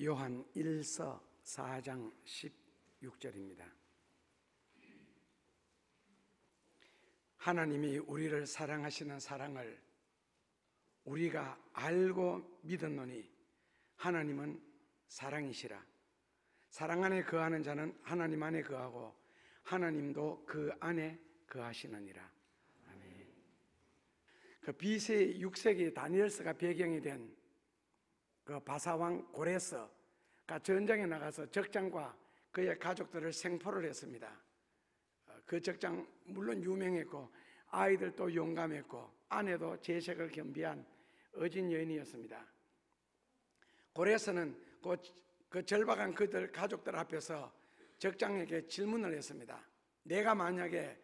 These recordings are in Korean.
요한 1서 4장 16절입니다. 하나님이 우리를 사랑하시는 사랑을 우리가 알고 믿었노니 하나님은 사랑이시라. 사랑 안에 거하는 자는 하나님 안에 거하고 하나님도 그 안에 거하시느니라. 아멘. 그 BC 6세기 다니엘서가 배경이 된 그 바사왕 고레스가 전장에 나가서 적장과 그의 가족들을 생포를 했습니다. 그 적장 물론 유명했고 아이들도 용감했고 아내도 재색을 겸비한 어진 여인이었습니다. 고레스는 그 절박한 그들 가족들 앞에서 적장에게 질문을 했습니다. 내가 만약에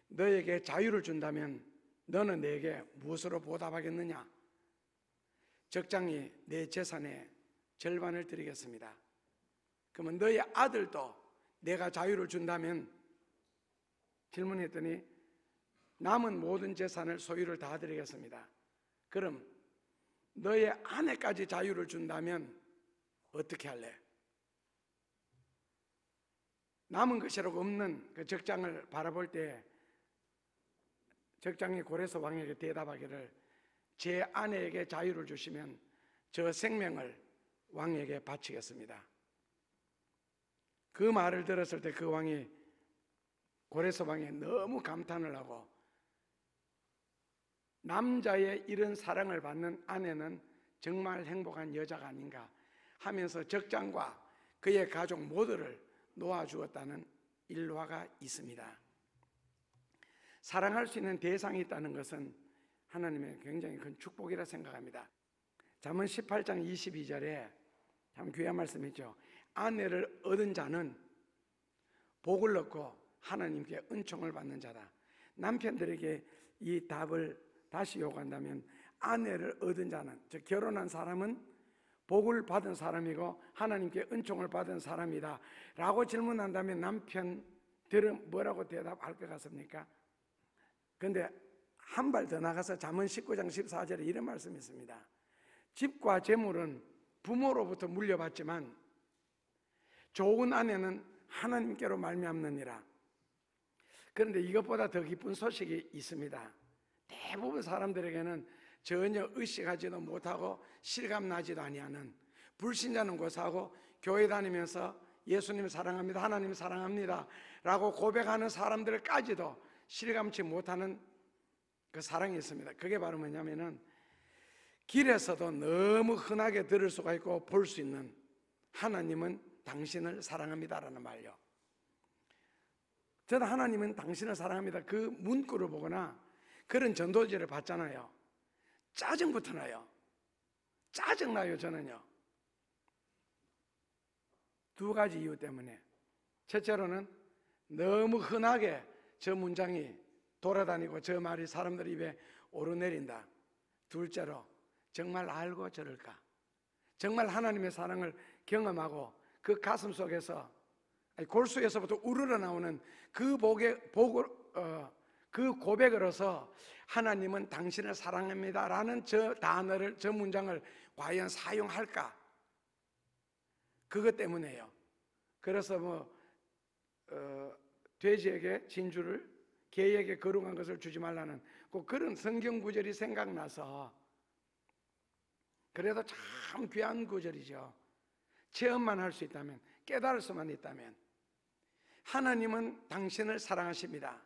너에게 자유를 준다면 너는 내게 무엇으로 보답하겠느냐? 적장이 내 재산의 절반을 드리겠습니다. 그러면 너의 아들도 내가 자유를 준다면, 질문했더니 남은 모든 재산을 소유를 다 드리겠습니다. 그럼 너의 아내까지 자유를 준다면 어떻게 할래? 남은 것이라고 없는 그 적장을 바라볼 때 적장이 고레스 왕에게 대답하기를 제 아내에게 자유를 주시면 저 생명을 왕에게 바치겠습니다. 그 말을 들었을 때 그 왕이 고레스 왕에 너무 감탄을 하고 남자의 이런 사랑을 받는 아내는 정말 행복한 여자가 아닌가 하면서 적장과 그의 가족 모두를 놓아주었다는 일화가 있습니다. 사랑할 수 있는 대상이 있다는 것은 하나님의 굉장히 큰 축복이라 생각합니다. 잠언 18장 22절에 참 귀한 말씀이죠. 아내를 얻은 자는 복을 얻고 하나님께 은총을 받는 자다. 남편들에게 이 답을 다시 요구한다면 아내를 얻은 자는, 즉 결혼한 사람은 복을 받은 사람이고 하나님께 은총을 받은 사람이다 라고 질문한다면 남편들은 뭐라고 대답할 것 같습니까? 그런데 한 발 더 나가서 잠언 19장 14절에 이런 말씀이 있습니다. 집과 재물은 부모로부터 물려받지만 좋은 아내는 하나님께로 말미암느니라. 그런데 이것보다 더 기쁜 소식이 있습니다. 대부분 사람들에게는 전혀 의식하지도 못하고 실감나지도 아니하는, 불신자는 고사하고 교회 다니면서 예수님 사랑합니다, 하나님 사랑합니다 라고 고백하는 사람들까지도 실감치 못하는 그 사랑이 있습니다. 그게 바로 뭐냐면은 길에서도 너무 흔하게 들을 수가 있고 볼 수 있는 하나님은 당신을 사랑합니다라는 말이요. 저는 하나님은 당신을 사랑합니다 그 문구를 보거나 그런 전도지를 봤잖아요. 짜증부터 나요. 짜증나요. 저는요. 두 가지 이유 때문에. 첫째로는 너무 흔하게 저 문장이 돌아다니고 저 말이 사람들 입에 오르내린다. 둘째로 정말 알고 저럴까? 정말 하나님의 사랑을 경험하고 그 가슴 속에서, 골수에서부터 우러러 나오는 그 그 고백으로서 하나님은 당신을 사랑합니다라는 저 단어를, 저 문장을 과연 사용할까? 그것 때문에요. 그래서 돼지에게 진주를, 개에게 거룩한 것을 주지 말라는 꼭 그런 성경 구절이 생각나서, 그래도 참 귀한 구절이죠. 체험만 할 수 있다면, 깨달을 수만 있다면, 하나님은 당신을 사랑하십니다.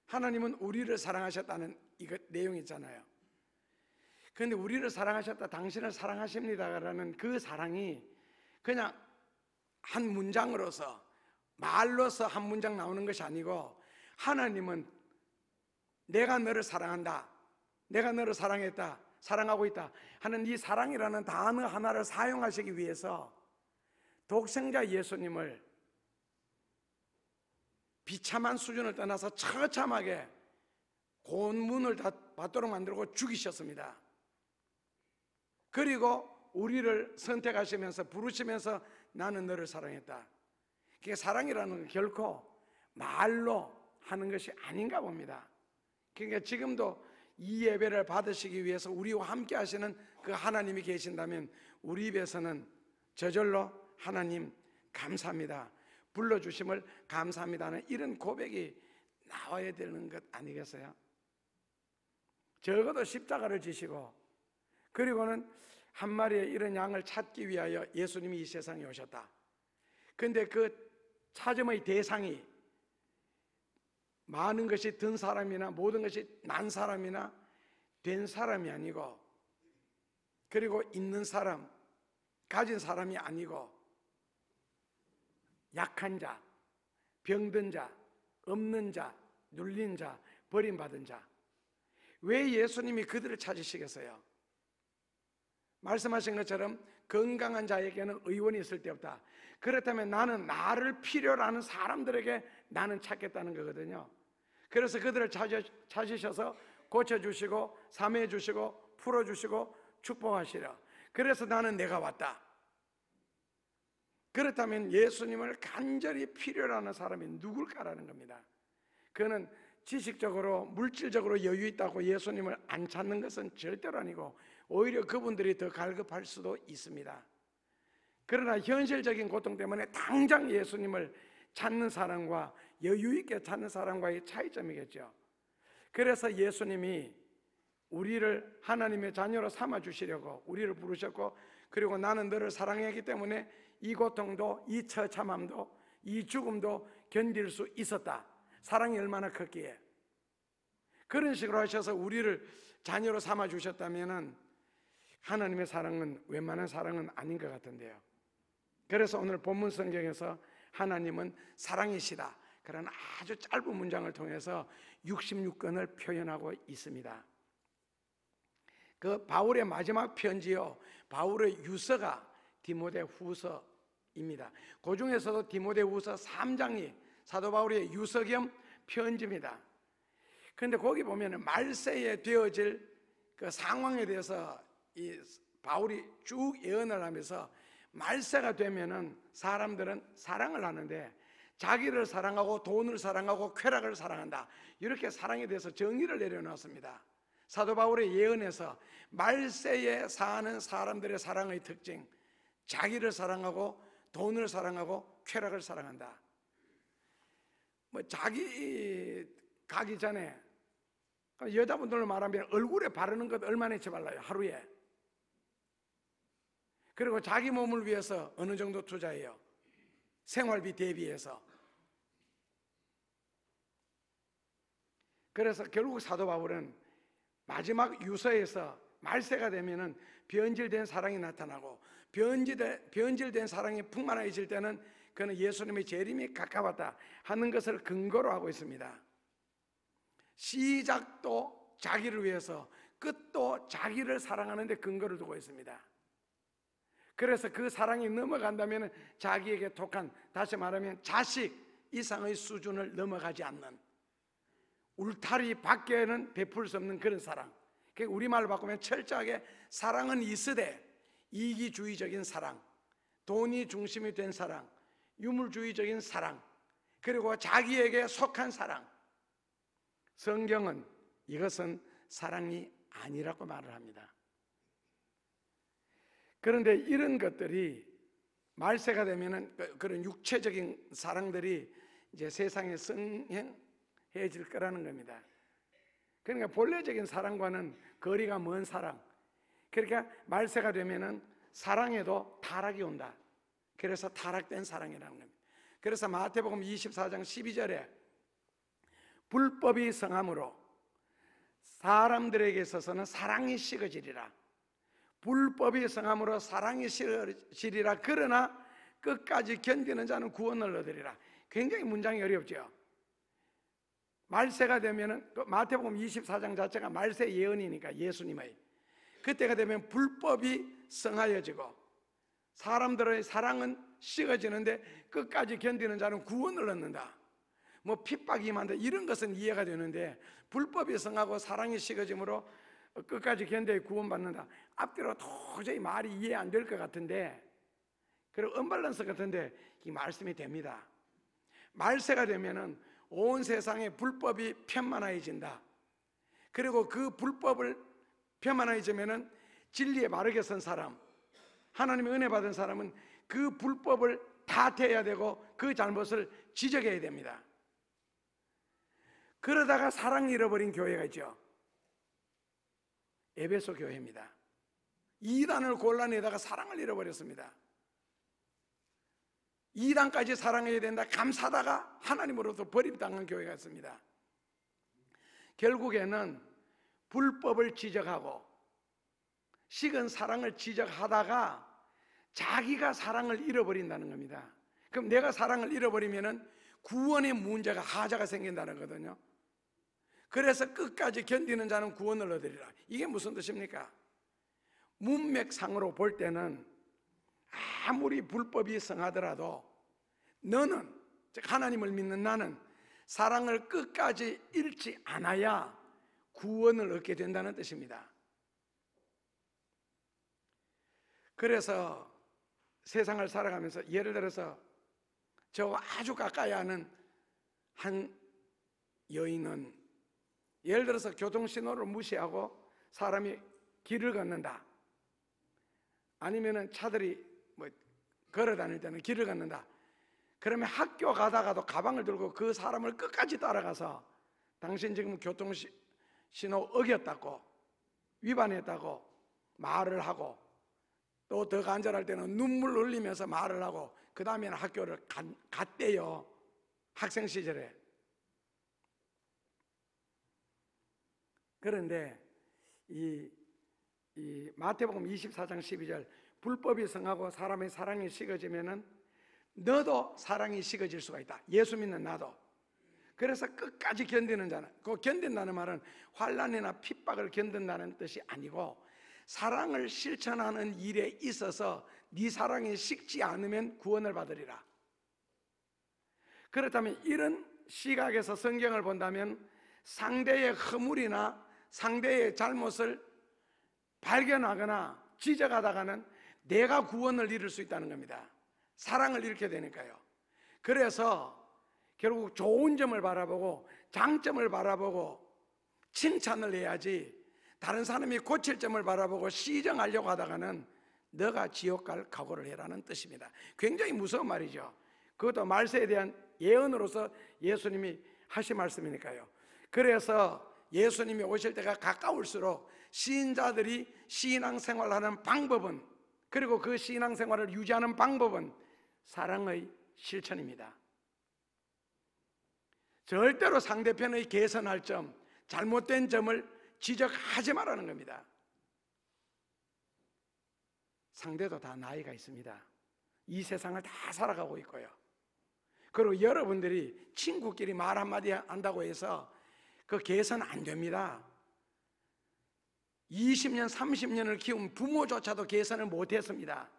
하나님은 우리를 사랑하셨다는 이거 내용이 있잖아요. 그런데 우리를 사랑하셨다, 당신을 사랑하십니다라는 그 사랑이 그냥 한 문장으로서, 말로서 한 문장 나오는 것이 아니고, 하나님은 내가 너를 사랑한다, 내가 너를 사랑했다, 사랑하고 있다 하는 이 사랑이라는 단어 하나를 사용하시기 위해서 독생자 예수님을 비참한 수준을 떠나서 처참하게 곤문을 받도록 만들고 죽이셨습니다. 그리고 우리를 선택하시면서 부르시면서 나는 너를 사랑했다. 그게 사랑이라는 건 결코 말로 하는 것이 아닌가 봅니다. 그러니까 지금도 이 예배를 받으시기 위해서 우리와 함께 하시는 그 하나님이 계신다면 우리 입에서는 저절로 하나님 감사합니다, 불러주심을 감사합니다는 이런 고백이 나와야 되는 것 아니겠어요? 적어도 십자가를 지시고 그리고는 한 마리의 이런 양을 찾기 위하여 예수님이 이 세상에 오셨다. 그런데 그 찾음의 대상이 많은 것이 든 사람이나 모든 것이 난 사람이나 된 사람이 아니고, 그리고 있는 사람, 가진 사람이 아니고 약한 자, 병든 자, 없는 자, 눌린 자, 버림받은 자. 왜 예수님이 그들을 찾으시겠어요? 말씀하신 것처럼 건강한 자에게는 의원이 있을 데 없다. 그렇다면 나는 나를 필요로 하는 사람들에게 나는 찾겠다는 거거든요. 그래서 그들을 찾으셔서 고쳐주시고 사매해주시고 풀어주시고 축복하시려. 그래서 나는 내가 왔다. 그렇다면 예수님을 간절히 필요로 하는 사람이 누굴까라는 겁니다. 그는 지식적으로 물질적으로 여유 있다고 예수님을 안 찾는 것은 절대로 아니고 오히려 그분들이 더 갈급할 수도 있습니다. 그러나 현실적인 고통 때문에 당장 예수님을 찾는 사람과 여유 있게 찾는 사람과의 차이점이겠죠. 그래서 예수님이 우리를 하나님의 자녀로 삼아 주시려고 우리를 부르셨고, 그리고 나는 너를 사랑하기 때문에 이 고통도, 이 처참함도, 이 죽음도 견딜 수 있었다. 사랑이 얼마나 컸기에. 그런 식으로 하셔서 우리를 자녀로 삼아 주셨다면 하나님의 사랑은 웬만한 사랑은 아닌 것 같은데요. 그래서 오늘 본문 성경에서 하나님은 사랑이시다, 그런 아주 짧은 문장을 통해서 66권을 표현하고 있습니다. 그 바울의 마지막 편지요, 바울의 유서가 디모데 후서입니다. 그 중에서도 디모데 후서 3장이 사도 바울의 유서 겸 편지입니다. 그런데 거기 보면 말세에 되어질 그 상황에 대해서 이 바울이 쭉 예언을 하면서 말세가 되면은 사람들은 사랑을 하는데 자기를 사랑하고 돈을 사랑하고 쾌락을 사랑한다, 이렇게 사랑에 대해서 정의를 내려놓았습니다. 사도 바울의 예언에서 말세에 사는 사람들의 사랑의 특징, 자기를 사랑하고 돈을 사랑하고 쾌락을 사랑한다. 뭐 자기 가기 전에 여자분들로 말하면 얼굴에 바르는 것 얼마나 쳐발라요, 하루에. 그리고 자기 몸을 위해서 어느 정도 투자해요, 생활비 대비해서. 그래서 결국 사도 바울은 마지막 유서에서 말세가 되면은 변질된 사랑이 나타나고, 변질된 사랑이 풍만해질 때는 그는 예수님의 재림이 가까웠다 하는 것을 근거로 하고 있습니다. 시작도 자기를 위해서, 끝도 자기를 사랑하는 데 근거를 두고 있습니다. 그래서 그 사랑이 넘어간다면 자기에게 독한, 다시 말하면 자식 이상의 수준을 넘어가지 않는, 울타리 밖에는 베풀 수 없는 그런 사랑. 우리말로 바꾸면 철저하게 사랑은 있으되 이기주의적인 사랑, 돈이 중심이 된 사랑, 유물주의적인 사랑, 그리고 자기에게 속한 사랑. 성경은 이것은 사랑이 아니라고 말을 합니다. 그런데 이런 것들이 말세가 되면은 그런 육체적인 사랑들이 이제 세상에 성행해질 거라는 겁니다. 그러니까 본래적인 사랑과는 거리가 먼 사랑. 그러니까 말세가 되면은 사랑에도 타락이 온다. 그래서 타락된 사랑이라는 겁니다. 그래서 마태복음 24장 12절에 불법이 성함으로 사람들에게 있어서는 사랑이 식어지리라. 불법이 성함으로 사랑이 식어지리라. 그러나 끝까지 견디는 자는 구원을 얻으리라. 굉장히 문장이 어렵죠. 말세가 되면은 마태복음 24장 자체가 말세 예언이니까 예수님의, 그때가 되면 불법이 성하여지고 사람들의 사랑은 식어지는데 끝까지 견디는 자는 구원을 얻는다. 뭐 핍박이 임한다, 이런 것은 이해가 되는데 불법이 성하고 사랑이 식어짐으로 끝까지 견뎌 구원받는다, 앞뒤로 도저히 말이 이해 안 될 것 같은데, 그리고 언밸런스 같은데 이 말씀이 됩니다. 말세가 되면은 온 세상에 불법이 편만해진다. 그리고 그 불법을 편만해지면은 진리에 바르게 선 사람, 하나님의 은혜 받은 사람은 그 불법을 탓해야 되고 그 잘못을 지적해야 됩니다. 그러다가 사랑을 잃어버린 교회가 있죠. 에베소 교회입니다. 이단을 골라내다가 사랑을 잃어버렸습니다. 이단까지 사랑해야 된다 감사하다가 하나님으로부터 버림당한 교회가 있습니다. 결국에는 불법을 지적하고 식은 사랑을 지적하다가 자기가 사랑을 잃어버린다는 겁니다. 그럼 내가 사랑을 잃어버리면 구원의 문제가 하자가 생긴다는 거거든요. 그래서 끝까지 견디는 자는 구원을 얻으리라. 이게 무슨 뜻입니까? 문맥상으로 볼 때는 아무리 불법이 성하더라도 너는, 즉 하나님을 믿는 나는 사랑을 끝까지 잃지 않아야 구원을 얻게 된다는 뜻입니다. 그래서 세상을 살아가면서 예를 들어서 저 아주 가까이 하는 한 여인은 예를 들어서 교통신호를 무시하고 사람이 길을 걷는다, 아니면은 차들이 뭐 걸어 다닐 때는 길을 걷는다. 그러면 학교 가다가도 가방을 들고 그 사람을 끝까지 따라가서 당신 지금 교통신호 어겼다고, 위반했다고 말을 하고, 또 더 간절할 때는 눈물 흘리면서 말을 하고, 그 다음에는 학교를 갔대요. 학생 시절에. 그런데 이 마태복음 24장 12절 불법이 성하고 사람의 사랑이 식어지면은 너도 사랑이 식어질 수가 있다. 예수 믿는 나도. 그래서 끝까지 견디는 자는, 그 견딘다는 말은 환난이나 핍박을 견딘다는 뜻이 아니고 사랑을 실천하는 일에 있어서 네 사랑이 식지 않으면 구원을 받으리라. 그렇다면 이런 시각에서 성경을 본다면 상대의 허물이나 상대의 잘못을 발견하거나 지적하다가는 내가 구원을 잃을 수 있다는 겁니다. 사랑을 잃게 되니까요. 그래서 결국 좋은 점을 바라보고 장점을 바라보고 칭찬을 해야지, 다른 사람이 고칠 점을 바라보고 시정하려고 하다가는 너가 지옥 갈 각오를 해라는 뜻입니다. 굉장히 무서운 말이죠. 그것도 말세에 대한 예언으로서 예수님이 하신 말씀이니까요. 그래서 예수님이 오실 때가 가까울수록 신자들이 신앙생활하는 방법은, 그리고 그 신앙생활을 유지하는 방법은 사랑의 실천입니다. 절대로 상대편의 개선할 점, 잘못된 점을 지적하지 말라는 겁니다. 상대도 다 나이가 있습니다. 이 세상을 다 살아가고 있고요. 그리고 여러분들이 친구끼리 말 한마디 한다고 해서 그 개선 안 됩니다. 20년, 30년을 키운 부모조차도 개선을 못했습니다.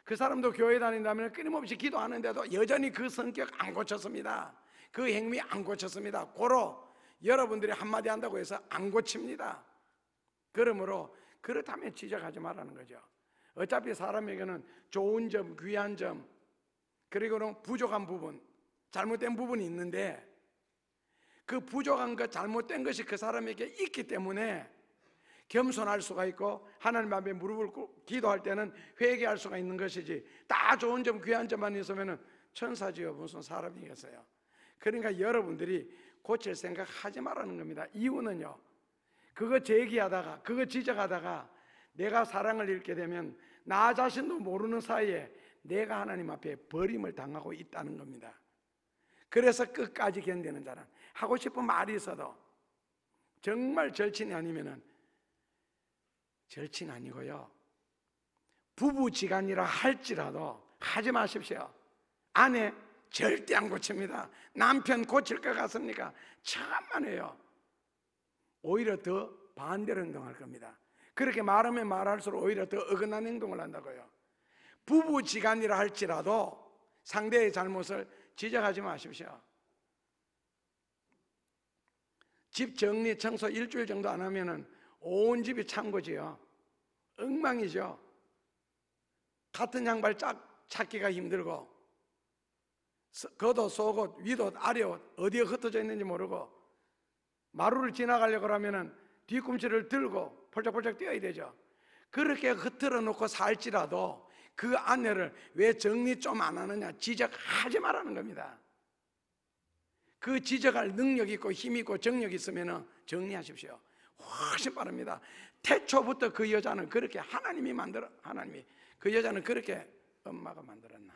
그 사람도 교회 다닌다면 끊임없이 기도하는데도 여전히 그 성격 안 고쳤습니다. 그 행위 안 고쳤습니다. 고로 여러분들이 한마디 한다고 해서 안 고칩니다. 그러므로 그렇다면 지적하지 말라는 거죠. 어차피 사람에게는 좋은 점, 귀한 점, 그리고는 부족한 부분, 잘못된 부분이 있는데 그 부족한 것, 잘못된 것이 그 사람에게 있기 때문에 겸손할 수가 있고 하나님 앞에 무릎을 꿇고 기도할 때는 회개할 수가 있는 것이지, 다 좋은 점, 귀한 점만 있으면 천사지요 무슨 사람이겠어요. 그러니까 여러분들이 고칠 생각 하지 말라는 겁니다. 이유는요, 그거 제기하다가, 그거 지적하다가 내가 사랑을 잃게 되면 나 자신도 모르는 사이에 내가 하나님 앞에 버림을 당하고 있다는 겁니다. 그래서 끝까지 견디는 자는, 하고 싶은 말이 있어도 정말 절친이 아니면은, 절친 아니고요, 부부지간이라 할지라도 하지 마십시오. 아내 절대 안 고칩니다. 남편 고칠 것 같습니까? 천만에요. 오히려 더 반대로 행동할 겁니다. 그렇게 말하면 말할수록 오히려 더 어긋난 행동을 한다고요. 부부지간이라 할지라도 상대의 잘못을 지적하지 마십시오. 집 정리, 청소 일주일 정도 안 하면은 온 집이 창고지요. 엉망이죠. 같은 양발 찾기가 힘들고, 겉옷, 속옷, 윗옷, 아래옷 어디에 흩어져 있는지 모르고, 마루를 지나가려고 하면은 뒤꿈치를 들고 폴짝폴짝 뛰어야 되죠. 그렇게 흐트러 놓고 살지라도 그 아내를 왜 정리 좀 안 하느냐 지적하지 말라는 겁니다. 그 지적할 능력 있고 힘 있고 정력 있으면 정리하십시오. 훨씬 빠릅니다. 태초부터 그 여자는 그렇게 하나님이 그 여자는 그렇게 엄마가 만들었나?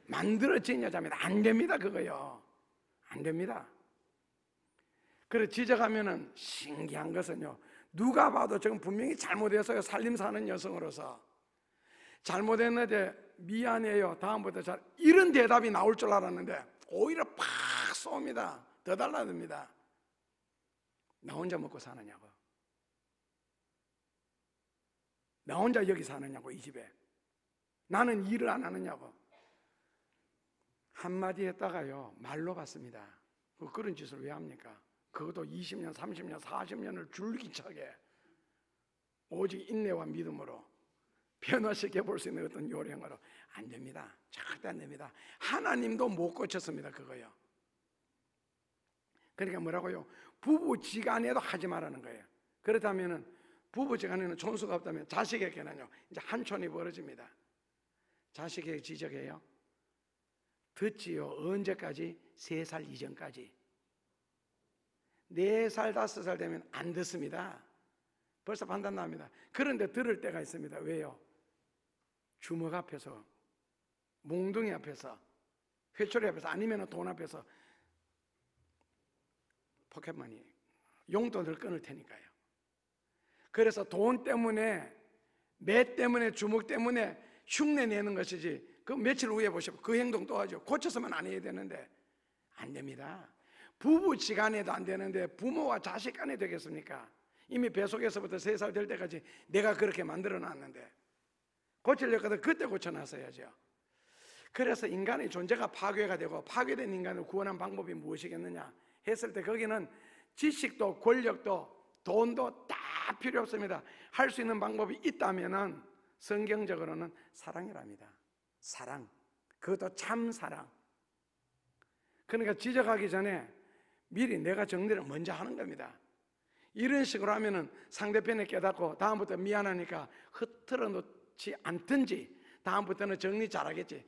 만들어진 여자입니다. 안 됩니다. 그거요. 안 됩니다. 그래 지적하면은 신기한 것은요, 누가 봐도 지금 분명히 잘못해서요, 살림 사는 여성으로서 잘못했는데 미안해요, 다음부터 잘, 이런 대답이 나올 줄 알았는데 오히려 팍 쏩니다. 더 달라듭니다. 나 혼자 먹고 사느냐고, 나 혼자 여기 사느냐고, 이 집에 나는 일을 안 하느냐고. 한마디 했다가요 말로 받습니다. 그런 짓을 왜 합니까? 그것도 20년, 30년, 40년을 줄기차게 오직 인내와 믿음으로 변화시켜 볼 수 있는 어떤 요령으로. 안 됩니다. 절대 안 됩니다. 하나님도 못 고쳤습니다. 그거요. 그러니까 뭐라고요? 부부지간에도 하지 말라는 거예요. 그렇다면은 부부지간에는 촌수가 없다면 자식에게는요 이제 한촌이 벌어집니다. 자식에게 지적해요. 듣지요. 언제까지? 3살 이전까지. 4살, 5살 되면 안 듣습니다. 벌써 판단 납니다. 그런데 들을 때가 있습니다. 왜요? 주먹 앞에서, 몽둥이 앞에서, 회초리 앞에서, 아니면 돈 앞에서 포켓머니, 용돈을 끊을 테니까요. 그래서 돈 때문에, 매 때문에, 주먹 때문에 흉내 내는 것이지, 그 며칠 후에 보시면 그 행동 또 하죠. 고쳤으면 안 해야 되는데 안 됩니다. 부부지간에도 안 되는데 부모와 자식 간에 되겠습니까? 이미 뱃속에서부터 3살 될 때까지 내가 그렇게 만들어 놨는데 고치려거든 그때 고쳐놨어야죠. 그래서 인간의 존재가 파괴가 되고, 파괴된 인간을 구원한 방법이 무엇이겠느냐 했을 때 거기는 지식도 권력도 돈도 다 필요 없습니다. 할 수 있는 방법이 있다면은 성경적으로는 사랑이랍니다. 사랑, 그것도 참 사랑. 그러니까 지적하기 전에 미리 내가 정리를 먼저 하는 겁니다. 이런 식으로 하면은 상대편이 깨닫고 다음부터 미안하니까 흐트러 놓지 않든지 다음부터는 정리 잘하겠지,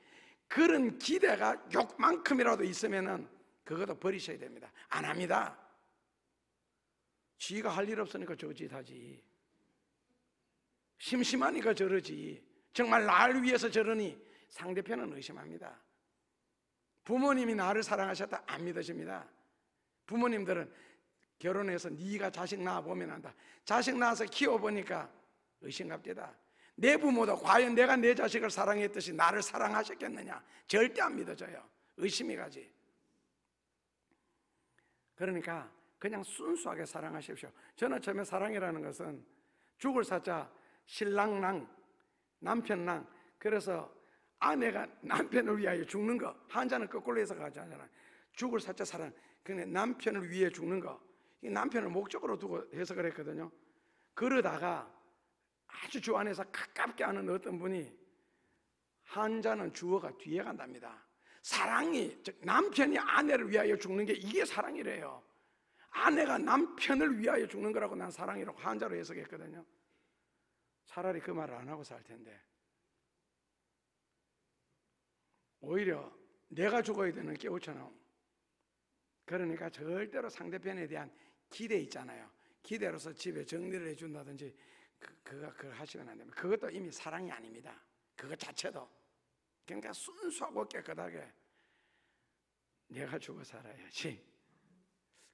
그런 기대가 욕만큼이라도 있으면은 그것도 버리셔야 됩니다. 안 합니다. 지가 할 일 없으니까 저짓 하지, 심심하니까 저러지, 정말 나를 위해서 저러니 상대편은 의심합니다. 부모님이 나를 사랑하셨다 안 믿어집니다. 부모님들은 결혼해서 네가 자식 낳아보면 한다. 자식 낳아서 키워보니까 의심갑디다. 내 부모도 과연 내가 내 자식을 사랑했듯이 나를 사랑하셨겠느냐? 절대 안 믿어져요. 의심이 가지. 그러니까 그냥 순수하게 사랑하십시오. 저는 처음에 사랑이라는 것은 죽을 사자, 신랑랑, 남편랑, 그래서 아내가 남편을 위하여 죽는 거, 한자는 거꾸로 해서 가잖아요. 죽을 사자 사랑, 근데 남편을 위해 죽는 거, 이 남편을 목적으로 두고 해석을 했거든요. 그러다가 아주 주 안에서 가깝게 아는 어떤 분이 한자는 주어가 뒤에 간답니다. 사랑이, 즉 남편이 아내를 위하여 죽는 게 이게 사랑이래요. 아내가 남편을 위하여 죽는 거라고 난 사랑이라고 한자로 해석했거든요. 차라리 그 말을 안 하고 살 텐데 오히려 내가 죽어야 되는 깨우쳐나옴. 그러니까 절대로 상대편에 대한 기대 있잖아요. 기대로서 집에 정리를 해준다든지 그걸 하시면 안 됩니다. 그것도 이미 사랑이 아닙니다. 그것 자체도. 그러니까 순수하고 깨끗하게 내가 죽어 살아야지.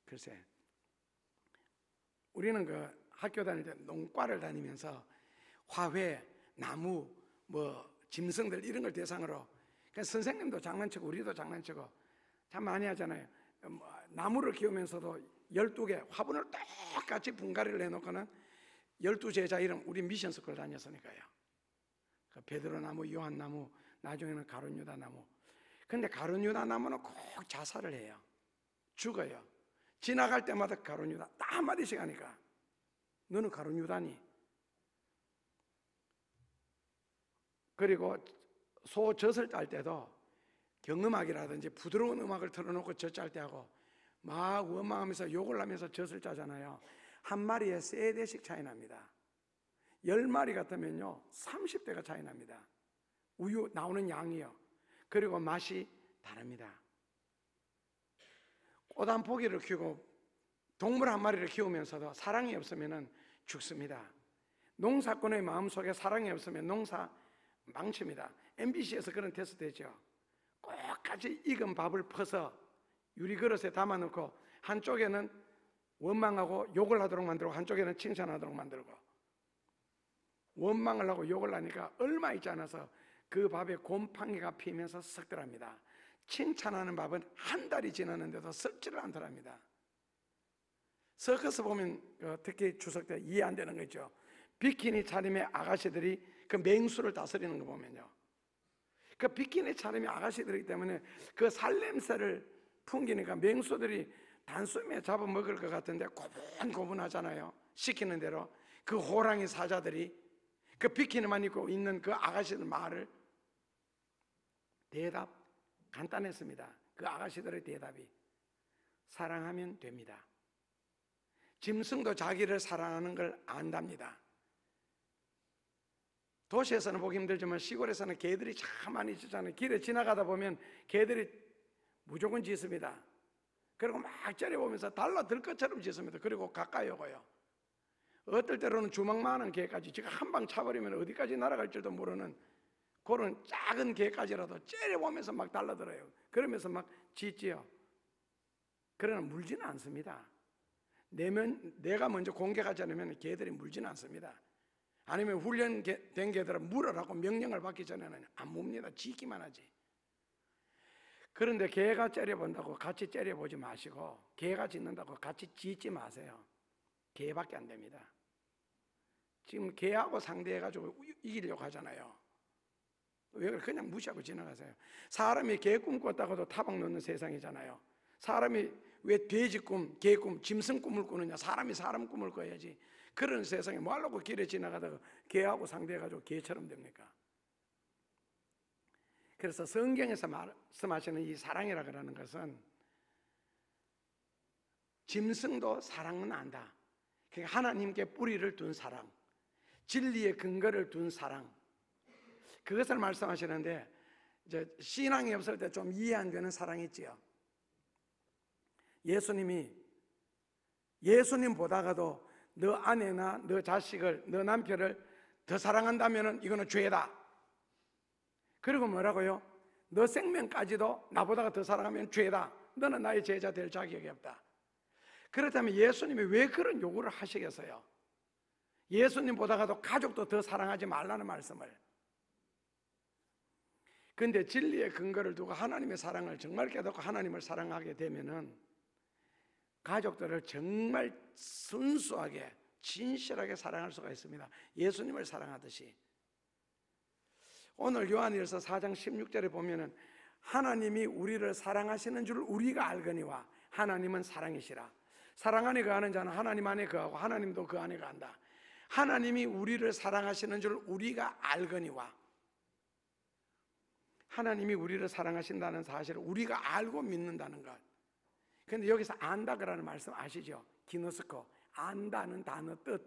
글쎄, 우리는 그 학교 다닐 때 농과를 다니면서 화훼, 나무, 짐승들 이런 걸 대상으로, 그러니까 선생님도 장난치고 우리도 장난치고 참 많이 하잖아요. 나무를 키우면서도 12개 화분을 똑같이 분갈이를 해놓고는 12제자 이름, 우리 미션 스쿨 다녔으니까요. 그 베드로 나무, 요한 나무, 나중에는 가룟 유다 나무. 근데 가룟 유다 나무는 꼭 자살을 해요. 죽어요. 지나갈 때마다 가룟 유다 딱 한마디씩 하니까 너는 가룟 유다니. 그리고 소 젖을 짤 때도 경음악이라든지 부드러운 음악을 틀어놓고 젖 짤 때 하고 막 원망하면서 욕을 하면서 젖을 짜잖아요. 한 마리에 3대씩 차이 납니다. 10마리 같으면요 30대가 차이 납니다. 우유 나오는 양이요. 그리고 맛이 다릅니다. 꽃 한 포기를 키우고 동물 한 마리를 키우면서도 사랑이 없으면 죽습니다. 농사꾼의 마음속에 사랑이 없으면 농사 망칩니다. MBC에서 그런 테스트 했죠. 꼭같이 익은 밥을 퍼서 유리그릇에 담아놓고 한쪽에는 원망하고 욕을 하도록 만들고 한쪽에는 칭찬하도록 만들고, 원망을 하고 욕을 하니까 얼마 있지 않아서 그 밥에 곰팡이가 피면서 썩더랍니다. 칭찬하는 밥은 한 달이 지났는데도 썩지를 않더랍니다. 서커스 보면 특히 추석 때 이해 안 되는 거 있죠. 비키니 차림의 아가씨들이 그 맹수를 다스리는 거 보면요, 그 비키니 차림의 아가씨들이기 때문에 그 살냄새를 풍기니까 맹수들이 단숨에 잡아먹을 것 같은데 고분고분하잖아요. 시키는 대로. 그 호랑이 사자들이 그 비키니만 입고 있는 그 아가씨들 말을, 대답 간단했습니다. 그 아가씨들의 대답이 사랑하면 됩니다. 짐승도 자기를 사랑하는 걸 안답니다. 도시에서는 보기 힘들지만 시골에서는 개들이 참 많이 짖잖아요. 길에 지나가다 보면 개들이 무조건 짖습니다. 그리고 막 째려보면서 달라들 것처럼 짖습니다. 그리고 가까이 오고요. 어떨 때로는 주먹만한 개까지 지가 한 방 차버리면 어디까지 날아갈 줄도 모르는 그런 작은 개까지라도 째려보면서 막 달라들어요. 그러면서 막 짖지요. 그러나 물지는 않습니다. 내가 먼저 공격하지 않으면 개들이 물지는 않습니다. 아니면 훈련된 개들은 물으라고 명령을 받기 전에는 안 묵니다. 짖기만 하지. 그런데 개가 째려본다고 같이 째려보지 마시고, 개가 짖는다고 같이 짖지 마세요. 개밖에 안 됩니다. 지금 개하고 상대해가지고 이기려고 하잖아요. 왜 그래? 그냥 무시하고 지나가세요. 사람이 개 꿈 꿨다고도 타박 놓는 세상이잖아요. 사람이 왜 돼지 꿈, 개 꿈, 짐승 꿈을 꾸느냐? 사람이 사람 꿈을 꿔야지. 그런 세상에 뭐 하려고 길에 지나가다가 개하고 상대해가지고 개처럼 됩니까? 그래서 성경에서 말씀하시는 이 사랑이라 그러는 것은 짐승도 사랑은 안다. 그러니까 하나님께 뿌리를 둔 사랑, 진리의 근거를 둔 사랑, 그것을 말씀하시는데, 이제 신앙이 없을 때 좀 이해 안 되는 사랑이 있지요. 예수님 보다가도 너 아내나 너 자식을, 너 남편을 더 사랑한다면 이거는 죄다. 그리고 뭐라고요? 너 생명까지도 나보다가 더 사랑하면 죄다. 너는 나의 제자 될 자격이 없다. 그렇다면 예수님이 왜 그런 요구를 하시겠어요? 예수님보다가도 가족도 더 사랑하지 말라는 말씀을. 그런데 진리의 근거를 두고 하나님의 사랑을 정말 깨닫고 하나님을 사랑하게 되면은 가족들을 정말 순수하게 진실하게 사랑할 수가 있습니다. 예수님을 사랑하듯이. 오늘 요한일서 4장 16절에 보면은 하나님이 우리를 사랑하시는 줄 우리가 알거니와 하나님은 사랑이시라. 사랑 안에 거하는 자는 하나님 안에 거하고 하나님도 그 안에 거한다. 하나님이 우리를 사랑하시는 줄 우리가 알거니와, 하나님이 우리를 사랑하신다는 사실을 우리가 알고 믿는다는 것. 그런데 여기서 안다 그라는 말씀 아시죠? 기노스코, 안다는 단어 뜻.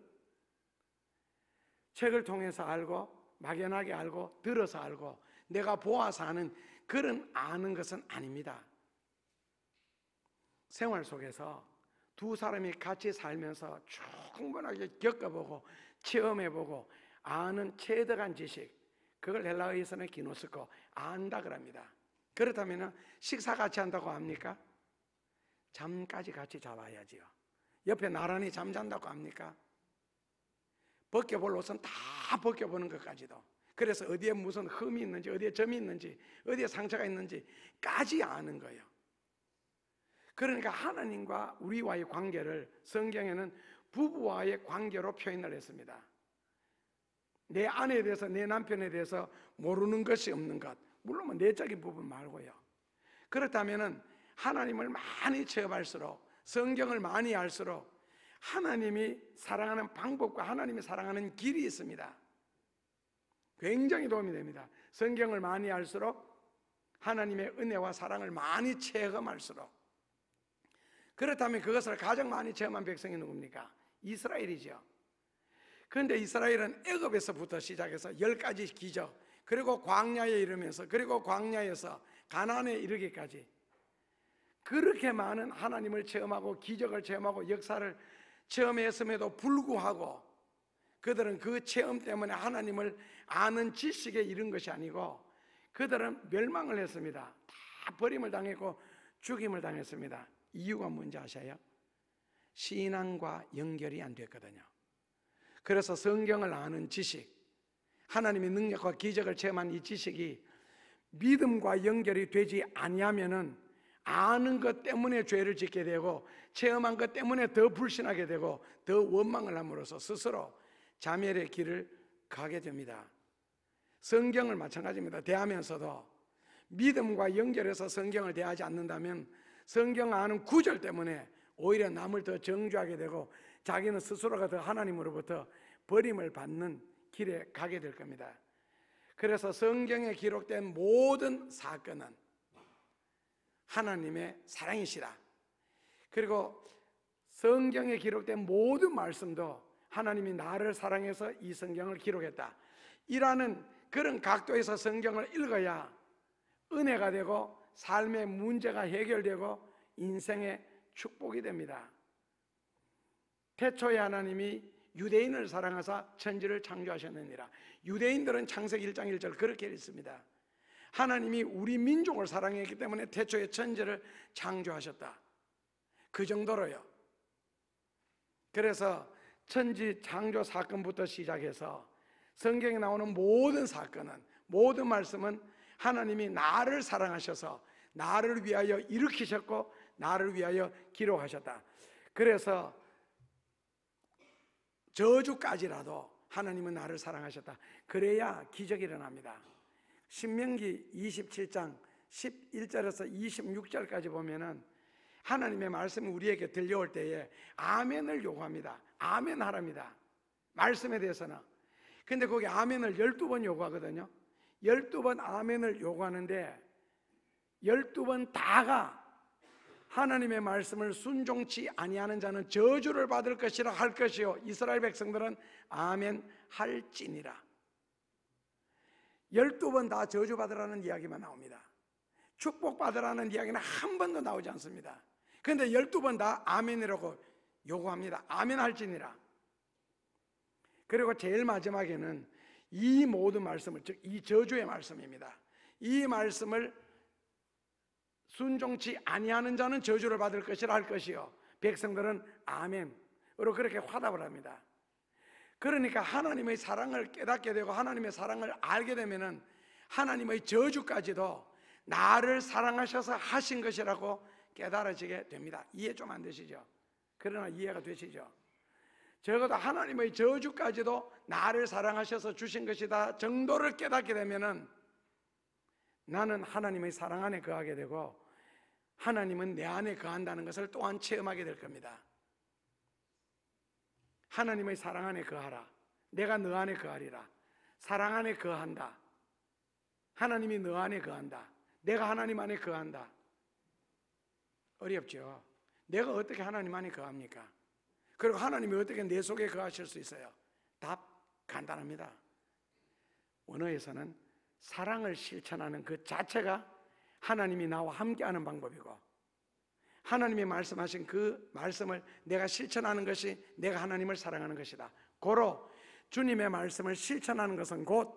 책을 통해서 알고, 막연하게 알고, 들어서 알고, 내가 보아서 아는 그런 아는 것은 아닙니다. 생활 속에서 두 사람이 같이 살면서 충분하게 겪어보고 체험해보고 아는 체득한 지식, 그걸 헬라어에서는 기노스코, 안다 그럽니다. 그렇다면 식사 같이 한다고 합니까? 잠까지 같이 자봐야지요. 옆에 나란히 잠잔다고 합니까? 벗겨볼 옷은 다 벗겨보는 것까지도. 그래서 어디에 무슨 흠이 있는지, 어디에 점이 있는지, 어디에 상처가 있는지까지 아는 거예요. 그러니까 하나님과 우리와의 관계를 성경에는 부부와의 관계로 표현을 했습니다. 내 아내에 대해서, 내 남편에 대해서 모르는 것이 없는 것, 물론 뭐 내적인 부분 말고요. 그렇다면 하나님을 많이 체험할수록, 성경을 많이 알수록 하나님이 사랑하는 방법과 하나님이 사랑하는 길이 있습니다. 굉장히 도움이 됩니다. 성경을 많이 알수록, 하나님의 은혜와 사랑을 많이 체험할수록. 그렇다면 그것을 가장 많이 체험한 백성이 누굽니까? 이스라엘이죠. 그런데 이스라엘은 애굽에서부터 시작해서 10가지 기적, 그리고 광야에 이르면서, 그리고 광야에서 가나안에 이르기까지 그렇게 많은 하나님을 체험하고 기적을 체험하고 역사를 체험했음에도 불구하고 그들은 그 체험 때문에 하나님을 아는 지식에 이른 것이 아니고 그들은 멸망을 했습니다. 다 버림을 당했고 죽임을 당했습니다. 이유가 뭔지 아셔요? 신앙과 연결이 안 됐거든요. 그래서 성경을 아는 지식, 하나님의 능력과 기적을 체험한 이 지식이 믿음과 연결이 되지 아니하면은 아는 것 때문에 죄를 짓게 되고 체험한 것 때문에 더 불신하게 되고 더 원망을 함으로써 스스로 자멸의 길을 가게 됩니다. 성경을 마찬가지입니다. 대하면서도 믿음과 연결해서 성경을 대하지 않는다면 성경 아는 구절 때문에 오히려 남을 더 정죄하게 되고 자기는 스스로가 더 하나님으로부터 버림을 받는 길에 가게 될 겁니다. 그래서 성경에 기록된 모든 사건은 하나님의 사랑이시라. 그리고 성경에 기록된 모든 말씀도 하나님이 나를 사랑해서 이 성경을 기록했다, 이라는 그런 각도에서 성경을 읽어야 은혜가 되고 삶의 문제가 해결되고 인생의 축복이 됩니다. 태초에 하나님이 유대인을 사랑하사 천지를 창조하셨느니라. 유대인들은 창세기 1장 1절 그렇게 읽습니다. 하나님이 우리 민족을 사랑했기 때문에 태초에 천지를 창조하셨다, 그 정도로요. 그래서 천지 창조 사건부터 시작해서 성경에 나오는 모든 사건은, 모든 말씀은 하나님이 나를 사랑하셔서 나를 위하여 일으키셨고 나를 위하여 기록하셨다. 그래서 저주까지라도 하나님은 나를 사랑하셨다, 그래야 기적이 일어납니다. 신명기 27장 11절에서 26절까지 보면은 하나님의 말씀이 우리에게 들려올 때에 아멘을 요구합니다. 아멘 하랍니다, 말씀에 대해서는. 근데 거기 아멘을 12번 요구하거든요. 12번 아멘을 요구하는데 12번 다가 하나님의 말씀을 순종치 아니하는 자는 저주를 받을 것이라 할 것이요 이스라엘 백성들은 아멘 할지니라. 12번 다 저주받으라는 이야기만 나옵니다. 축복받으라는 이야기는 한 번도 나오지 않습니다. 그런데 12번 다 아멘이라고 요구합니다. 아멘 할지니라. 그리고 제일 마지막에는 이 모든 말씀을, 즉 이 저주의 말씀입니다, 이 말씀을 순종치 아니하는 자는 저주를 받을 것이라 할 것이요 백성들은 아멘으로 그렇게 화답을 합니다. 그러니까 하나님의 사랑을 깨닫게 되고 하나님의 사랑을 알게 되면은 하나님의 저주까지도 나를 사랑하셔서 하신 것이라고 깨달아지게 됩니다. 이해 좀 안 되시죠? 그러나 이해가 되시죠? 적어도 하나님의 저주까지도 나를 사랑하셔서 주신 것이다 정도를 깨닫게 되면은 나는 하나님의 사랑 안에 거하게 되고 하나님은 내 안에 거한다는 것을 또한 체험하게 될 겁니다. 하나님의 사랑 안에 거하라, 내가 너 안에 거하리라. 사랑 안에 거한다, 하나님이 너 안에 거한다, 내가 하나님 안에 거한다. 어렵죠? 내가 어떻게 하나님 안에 거합니까? 그리고 하나님이 어떻게 내 속에 거하실 수 있어요? 답 간단합니다. 원어에서는 사랑을 실천하는 그 자체가 하나님이 나와 함께하는 방법이고 하나님이 말씀하신 그 말씀을 내가 실천하는 것이 내가 하나님을 사랑하는 것이다. 고로 주님의 말씀을 실천하는 것은 곧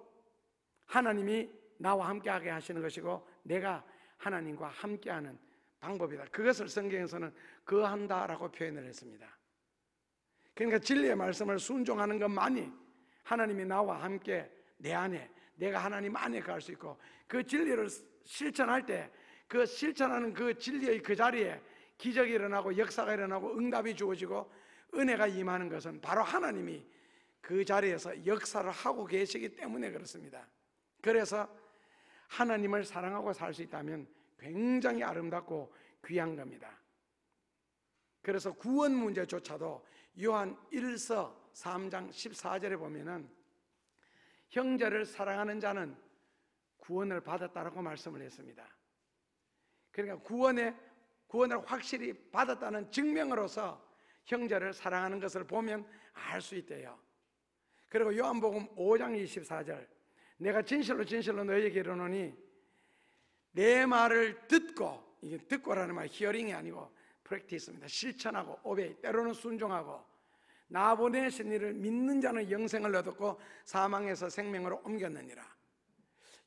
하나님이 나와 함께하게 하시는 것이고 내가 하나님과 함께하는 방법이다. 그것을 성경에서는 거한다라고 표현을 했습니다. 그러니까 진리의 말씀을 순종하는 것만이 하나님이 나와 함께 내 안에, 내가 하나님 안에 갈 수 있고 그 진리를 실천할 때 그 실천하는 그 진리의 그 자리에 기적이 일어나고 역사가 일어나고 응답이 주어지고 은혜가 임하는 것은 바로 하나님이 그 자리에서 역사를 하고 계시기 때문에 그렇습니다. 그래서 하나님을 사랑하고 살 수 있다면 굉장히 아름답고 귀한 겁니다. 그래서 구원 문제조차도 요한 1서 3장 14절에 보면은 형제를 사랑하는 자는 구원을 받았다라고 말씀을 했습니다. 그러니까 구원을 확실히 받았다는 증명으로서 형제를 사랑하는 것을 보면 알 수 있대요. 그리고 요한복음 5장 24절 내가 진실로 진실로 너희에게 이르노니 내 말을 듣고, 이게 듣고라는 말 히어링이 아니고 프랙티스입니다. 실천하고 오베이, 때로는 순종하고 나 보내신 이를 믿는 자는 영생을 얻었고 사망에서 생명으로 옮겼느니라.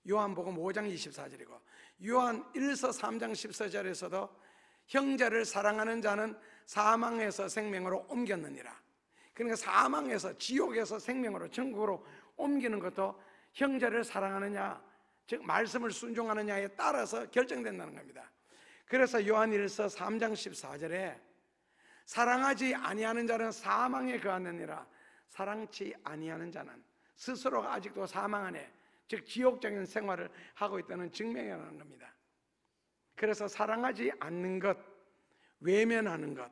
요한복음 5장 24절이고 요한 1서 3장 14절에서도 형제를 사랑하는 자는 사망에서 생명으로 옮겼느니라. 그러니까 사망에서, 지옥에서 생명으로, 천국으로 옮기는 것도 형제를 사랑하느냐, 즉 말씀을 순종하느냐에 따라서 결정된다는 겁니다. 그래서 요한 1서 3장 14절에 사랑하지 아니하는 자는 사망에 거하느니라. 사랑치 아니하는 자는 스스로가 아직도 사망 안에, 즉 지옥적인 생활을 하고 있다는 증명이라는 겁니다. 그래서 사랑하지 않는 것, 외면하는 것,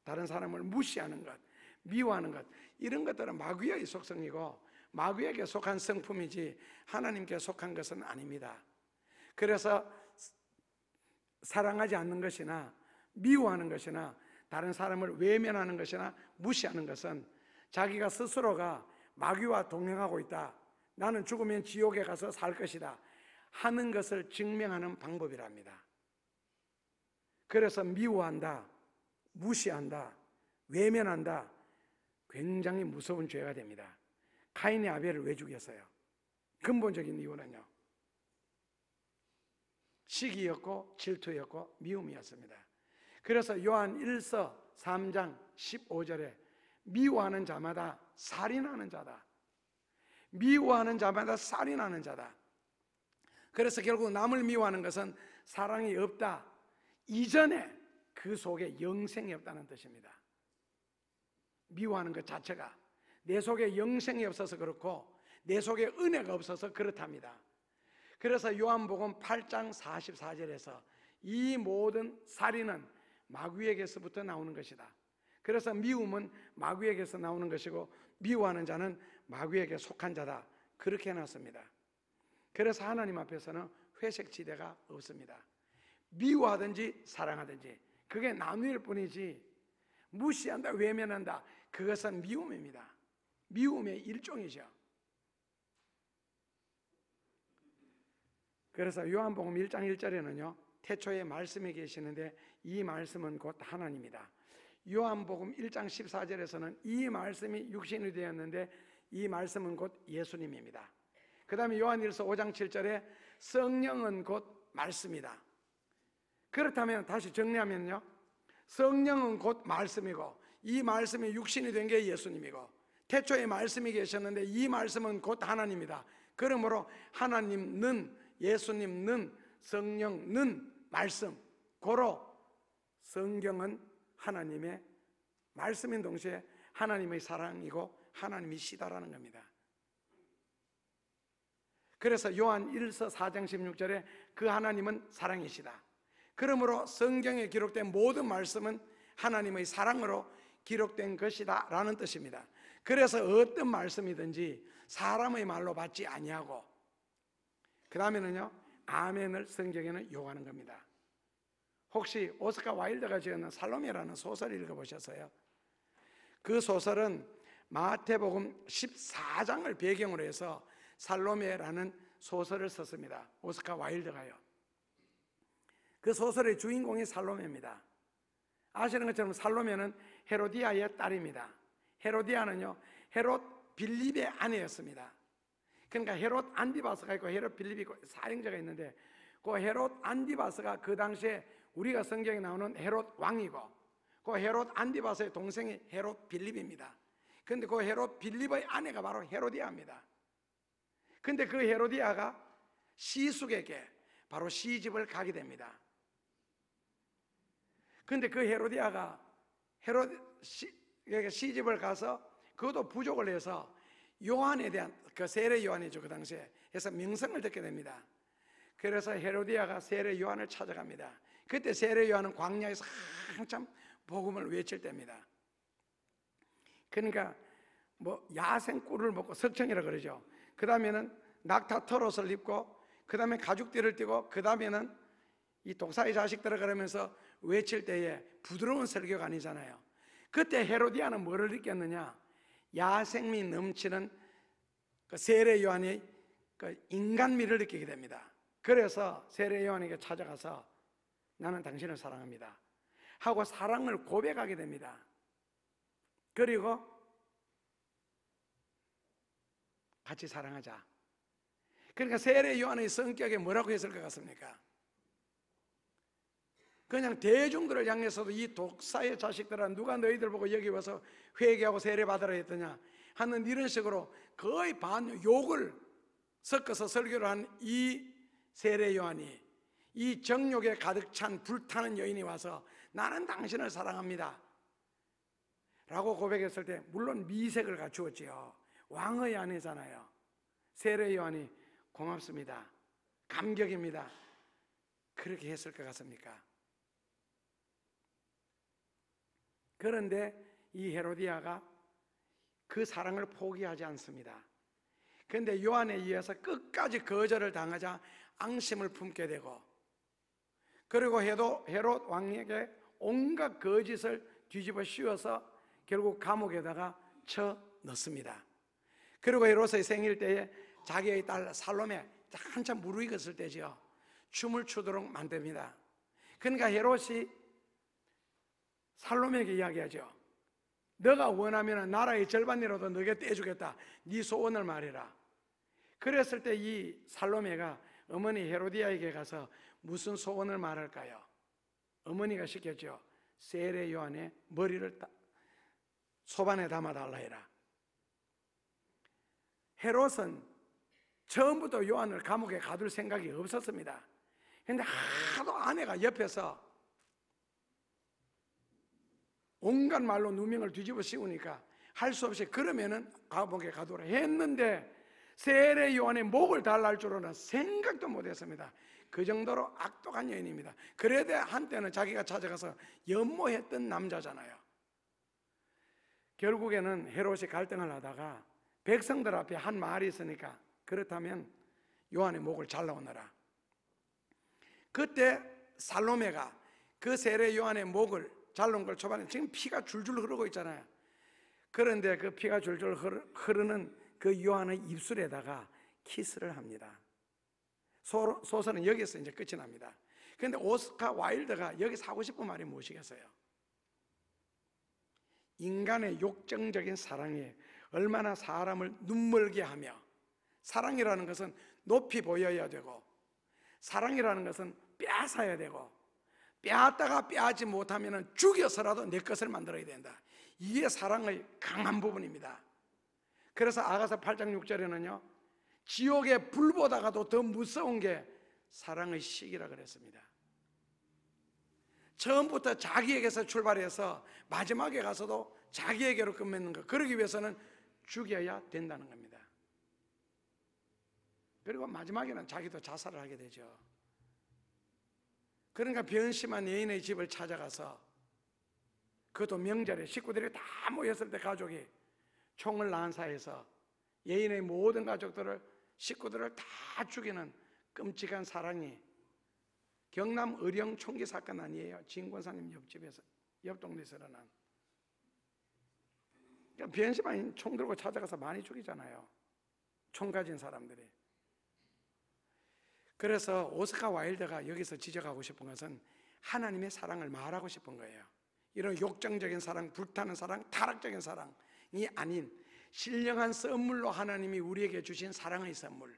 다른 사람을 무시하는 것, 미워하는 것, 이런 것들은 마귀의 속성이고 마귀에게 속한 성품이지 하나님께 속한 것은 아닙니다. 그래서 사랑하지 않는 것이나 미워하는 것이나 다른 사람을 외면하는 것이나 무시하는 것은 자기가 스스로가 마귀와 동행하고 있다, 나는 죽으면 지옥에 가서 살 것이다 하는 것을 증명하는 방법이랍니다. 그래서 미워한다, 무시한다, 외면한다, 굉장히 무서운 죄가 됩니다. 카인이 아벨을 왜 죽였어요? 근본적인 이유는요, 시기였고 질투였고 미움이었습니다. 그래서 요한 1서 3장 15절에 미워하는 자마다 살인하는 자다, 미워하는 자마다 살인하는 자다. 그래서 결국 남을 미워하는 것은 사랑이 없다 이전에 그 속에 영생이 없다는 뜻입니다. 미워하는 것 자체가 내 속에 영생이 없어서 그렇고 내 속에 은혜가 없어서 그렇답니다. 그래서 요한복음 8장 44절에서 이 모든 살인은 마귀에게서부터 나오는 것이다. 그래서 미움은 마귀에게서 나오는 것이고 미워하는 자는 마귀에게 속한 자다, 그렇게 해놨습니다. 그래서 하나님 앞에서는 회색지대가 없습니다. 미워하든지 사랑하든지 그게 나누일 뿐이지 무시한다, 외면한다, 그것은 미움입니다. 미움의 일종이죠. 그래서 요한복음 1장 1절에는요 태초에 말씀이 계시는데 이 말씀은 곧 하나님이다. 요한복음 1장 14절에서는 이 말씀이 육신이 되었는데 이 말씀은 곧 예수님입니다. 그 다음에 요한일서 5장 7절에 성령은 곧 말씀이다. 그렇다면 다시 정리하면요, 성령은 곧 말씀이고 이 말씀이 육신이 된 게 예수님이고 태초에 말씀이 계셨는데 이 말씀은 곧 하나님이다. 그러므로 하나님은, 예수님은, 성령은 말씀, 고로 성경은 하나님의 말씀인 동시에 하나님의 사랑이고 하나님이시다라는 겁니다. 그래서 요한 1서 4장 16절에 그 하나님은 사랑이시다. 그러므로 성경에 기록된 모든 말씀은 하나님의 사랑으로 기록된 것이다 라는 뜻입니다. 그래서 어떤 말씀이든지 사람의 말로 받지 아니하고 그 다음에는요 아멘을 성경에는 요구하는 겁니다. 혹시 오스카 와일드가 지은 살로메라는 소설을 읽어보셨어요? 그 소설은 마태복음 14장을 배경으로 해서 살로메라는 소설을 썼습니다. 오스카 와일드가요. 그 소설의 주인공이 살로메입니다. 아시는 것처럼 살로메는 헤로디아의 딸입니다. 헤로디아는요 헤롯 빌립의 아내였습니다. 그러니까 헤롯 안디바스가 있고 헤롯 빌립이 있고 사형제가 있는데 그 헤롯 안디바스가 그 당시에 우리가 성경에 나오는 헤롯 왕이고 그 헤롯 안디바스의 동생이 헤롯 빌립입니다. 그런데 그 헤롯 빌립의 아내가 바로 헤로디아입니다. 근데 그 헤로디아가 시숙에게 바로 시집을 가게 됩니다. 근데 그 헤로디아가 시집을 가서 그것도 부족을 해서 요한에 대한 그 세례 요한이죠 그 당시에 해서 명성을 듣게 됩니다. 그래서 헤로디아가 세례 요한을 찾아갑니다. 그때 세례 요한은 광야에서 한참 복음을 외칠 때입니다. 그러니까 뭐 야생 꿀을 먹고 석청이라 그러죠. 그 다음에는 낙타 털옷을 입고 그 다음에 가죽띠를 띠고 그 다음에는 이 독사의 자식들을 그러면서 외칠 때에 부드러운 설교가 아니잖아요. 그때 헤로디아는 뭐를 느꼈느냐, 야생미 넘치는 그 세례 요한의 그 인간미를 느끼게 됩니다. 그래서 세례 요한에게 찾아가서 나는 당신을 사랑합니다 하고 사랑을 고백하게 됩니다. 그리고 같이 사랑하자. 그러니까 세례 요한의 성격에 뭐라고 했을 것 같습니까? 그냥 대중들을 향해서도 이 독사의 자식들아 누가 너희들 보고 여기 와서 회개하고 세례 받으라 했더냐 하는 이런 식으로 거의 욕을 섞어서 설교를 한 이 세례 요한이 이 정욕에 가득 찬 불타는 여인이 와서 나는 당신을 사랑합니다 라고 고백했을 때 물론 미색을 갖추었지요. 왕의 아내잖아요. 세례 요한이 고맙습니다, 감격입니다 그렇게 했을 것 같습니까? 그런데 이 헤로디아가 그 사랑을 포기하지 않습니다. 그런데 요한에 의해서 끝까지 거절을 당하자 앙심을 품게 되고, 그리고 헤롯 왕에게 온갖 거짓을 뒤집어 씌워서 결국 감옥에다가 쳐 넣습니다. 그리고 헤롯의 생일 때에 자기의 딸 살로메 한참 무르익었을 때죠. 춤을 추도록 만듭니다. 그러니까 헤롯이 살로메에게 이야기하죠. 너가 원하면 나라의 절반이라도 너에게 떼주겠다. 네 소원을 말해라. 그랬을 때 이 살로메가 어머니 헤로디아에게 가서 무슨 소원을 말할까요? 어머니가 시켰죠. 세례 요한의 머리를 소반에 담아달라 해라. 헤롯은 처음부터 요한을 감옥에 가둘 생각이 없었습니다. 그런데 하도 아내가 옆에서 온갖 말로 누명을 뒤집어 씌우니까 할 수 없이 그러면은 감옥에 가두라 했는데 세례 요한의 목을 달랄 줄은 생각도 못했습니다. 그 정도로 악독한 여인입니다. 그래도 한때는 자기가 찾아가서 연모했던 남자잖아요. 결국에는 헤롯이 갈등을 하다가 백성들 앞에 한 말이 있으니까 그렇다면 요한의 목을 잘라오너라. 그때 살로메가 그 세례 요한의 목을 잘라온 걸 초반에 지금 피가 줄줄 흐르고 있잖아요. 그런데 그 피가 줄줄 흐르는 그 요한의 입술에다가 키스를 합니다. 소설은 여기서 이제 끝이 납니다. 그런데 오스카 와일드가 여기서 하고 싶은 말이 무엇이겠어요? 인간의 욕정적인 사랑이 얼마나 사람을 눈멀게 하며, 사랑이라는 것은 높이 보여야 되고 사랑이라는 것은 빼앗아야 되고 빼앗다가 빼앗지 못하면 죽여서라도 내 것을 만들어야 된다. 이게 사랑의 강한 부분입니다. 그래서 아가서 8장 6절에는요 지옥의 불보다가도 더 무서운 게 사랑의 식이라 그랬습니다. 처음부터 자기에게서 출발해서 마지막에 가서도 자기에게로 끝맺는 것, 그러기 위해서는 죽여야 된다는 겁니다. 그리고 마지막에는 자기도 자살을 하게 되죠. 그러니까 변심한 여인의 집을 찾아가서, 그것도 명절에 식구들이 다 모였을 때 가족이 총을 난사해서 여인의 모든 가족들을, 식구들을 다 죽이는 끔찍한 사랑이 경남 의령 총기 사건 아니에요? 진권사님 옆집에서, 옆 동네에서 일어난. 그러니까 변심한 총 들고 찾아가서 많이 죽이잖아요, 총 가진 사람들이. 그래서 오스카 와일드가 여기서 지적하고 싶은 것은 하나님의 사랑을 말하고 싶은 거예요. 이런 욕정적인 사랑, 불타는 사랑, 타락적인 사랑이 아닌 신령한 선물로 하나님이 우리에게 주신 사랑의 선물.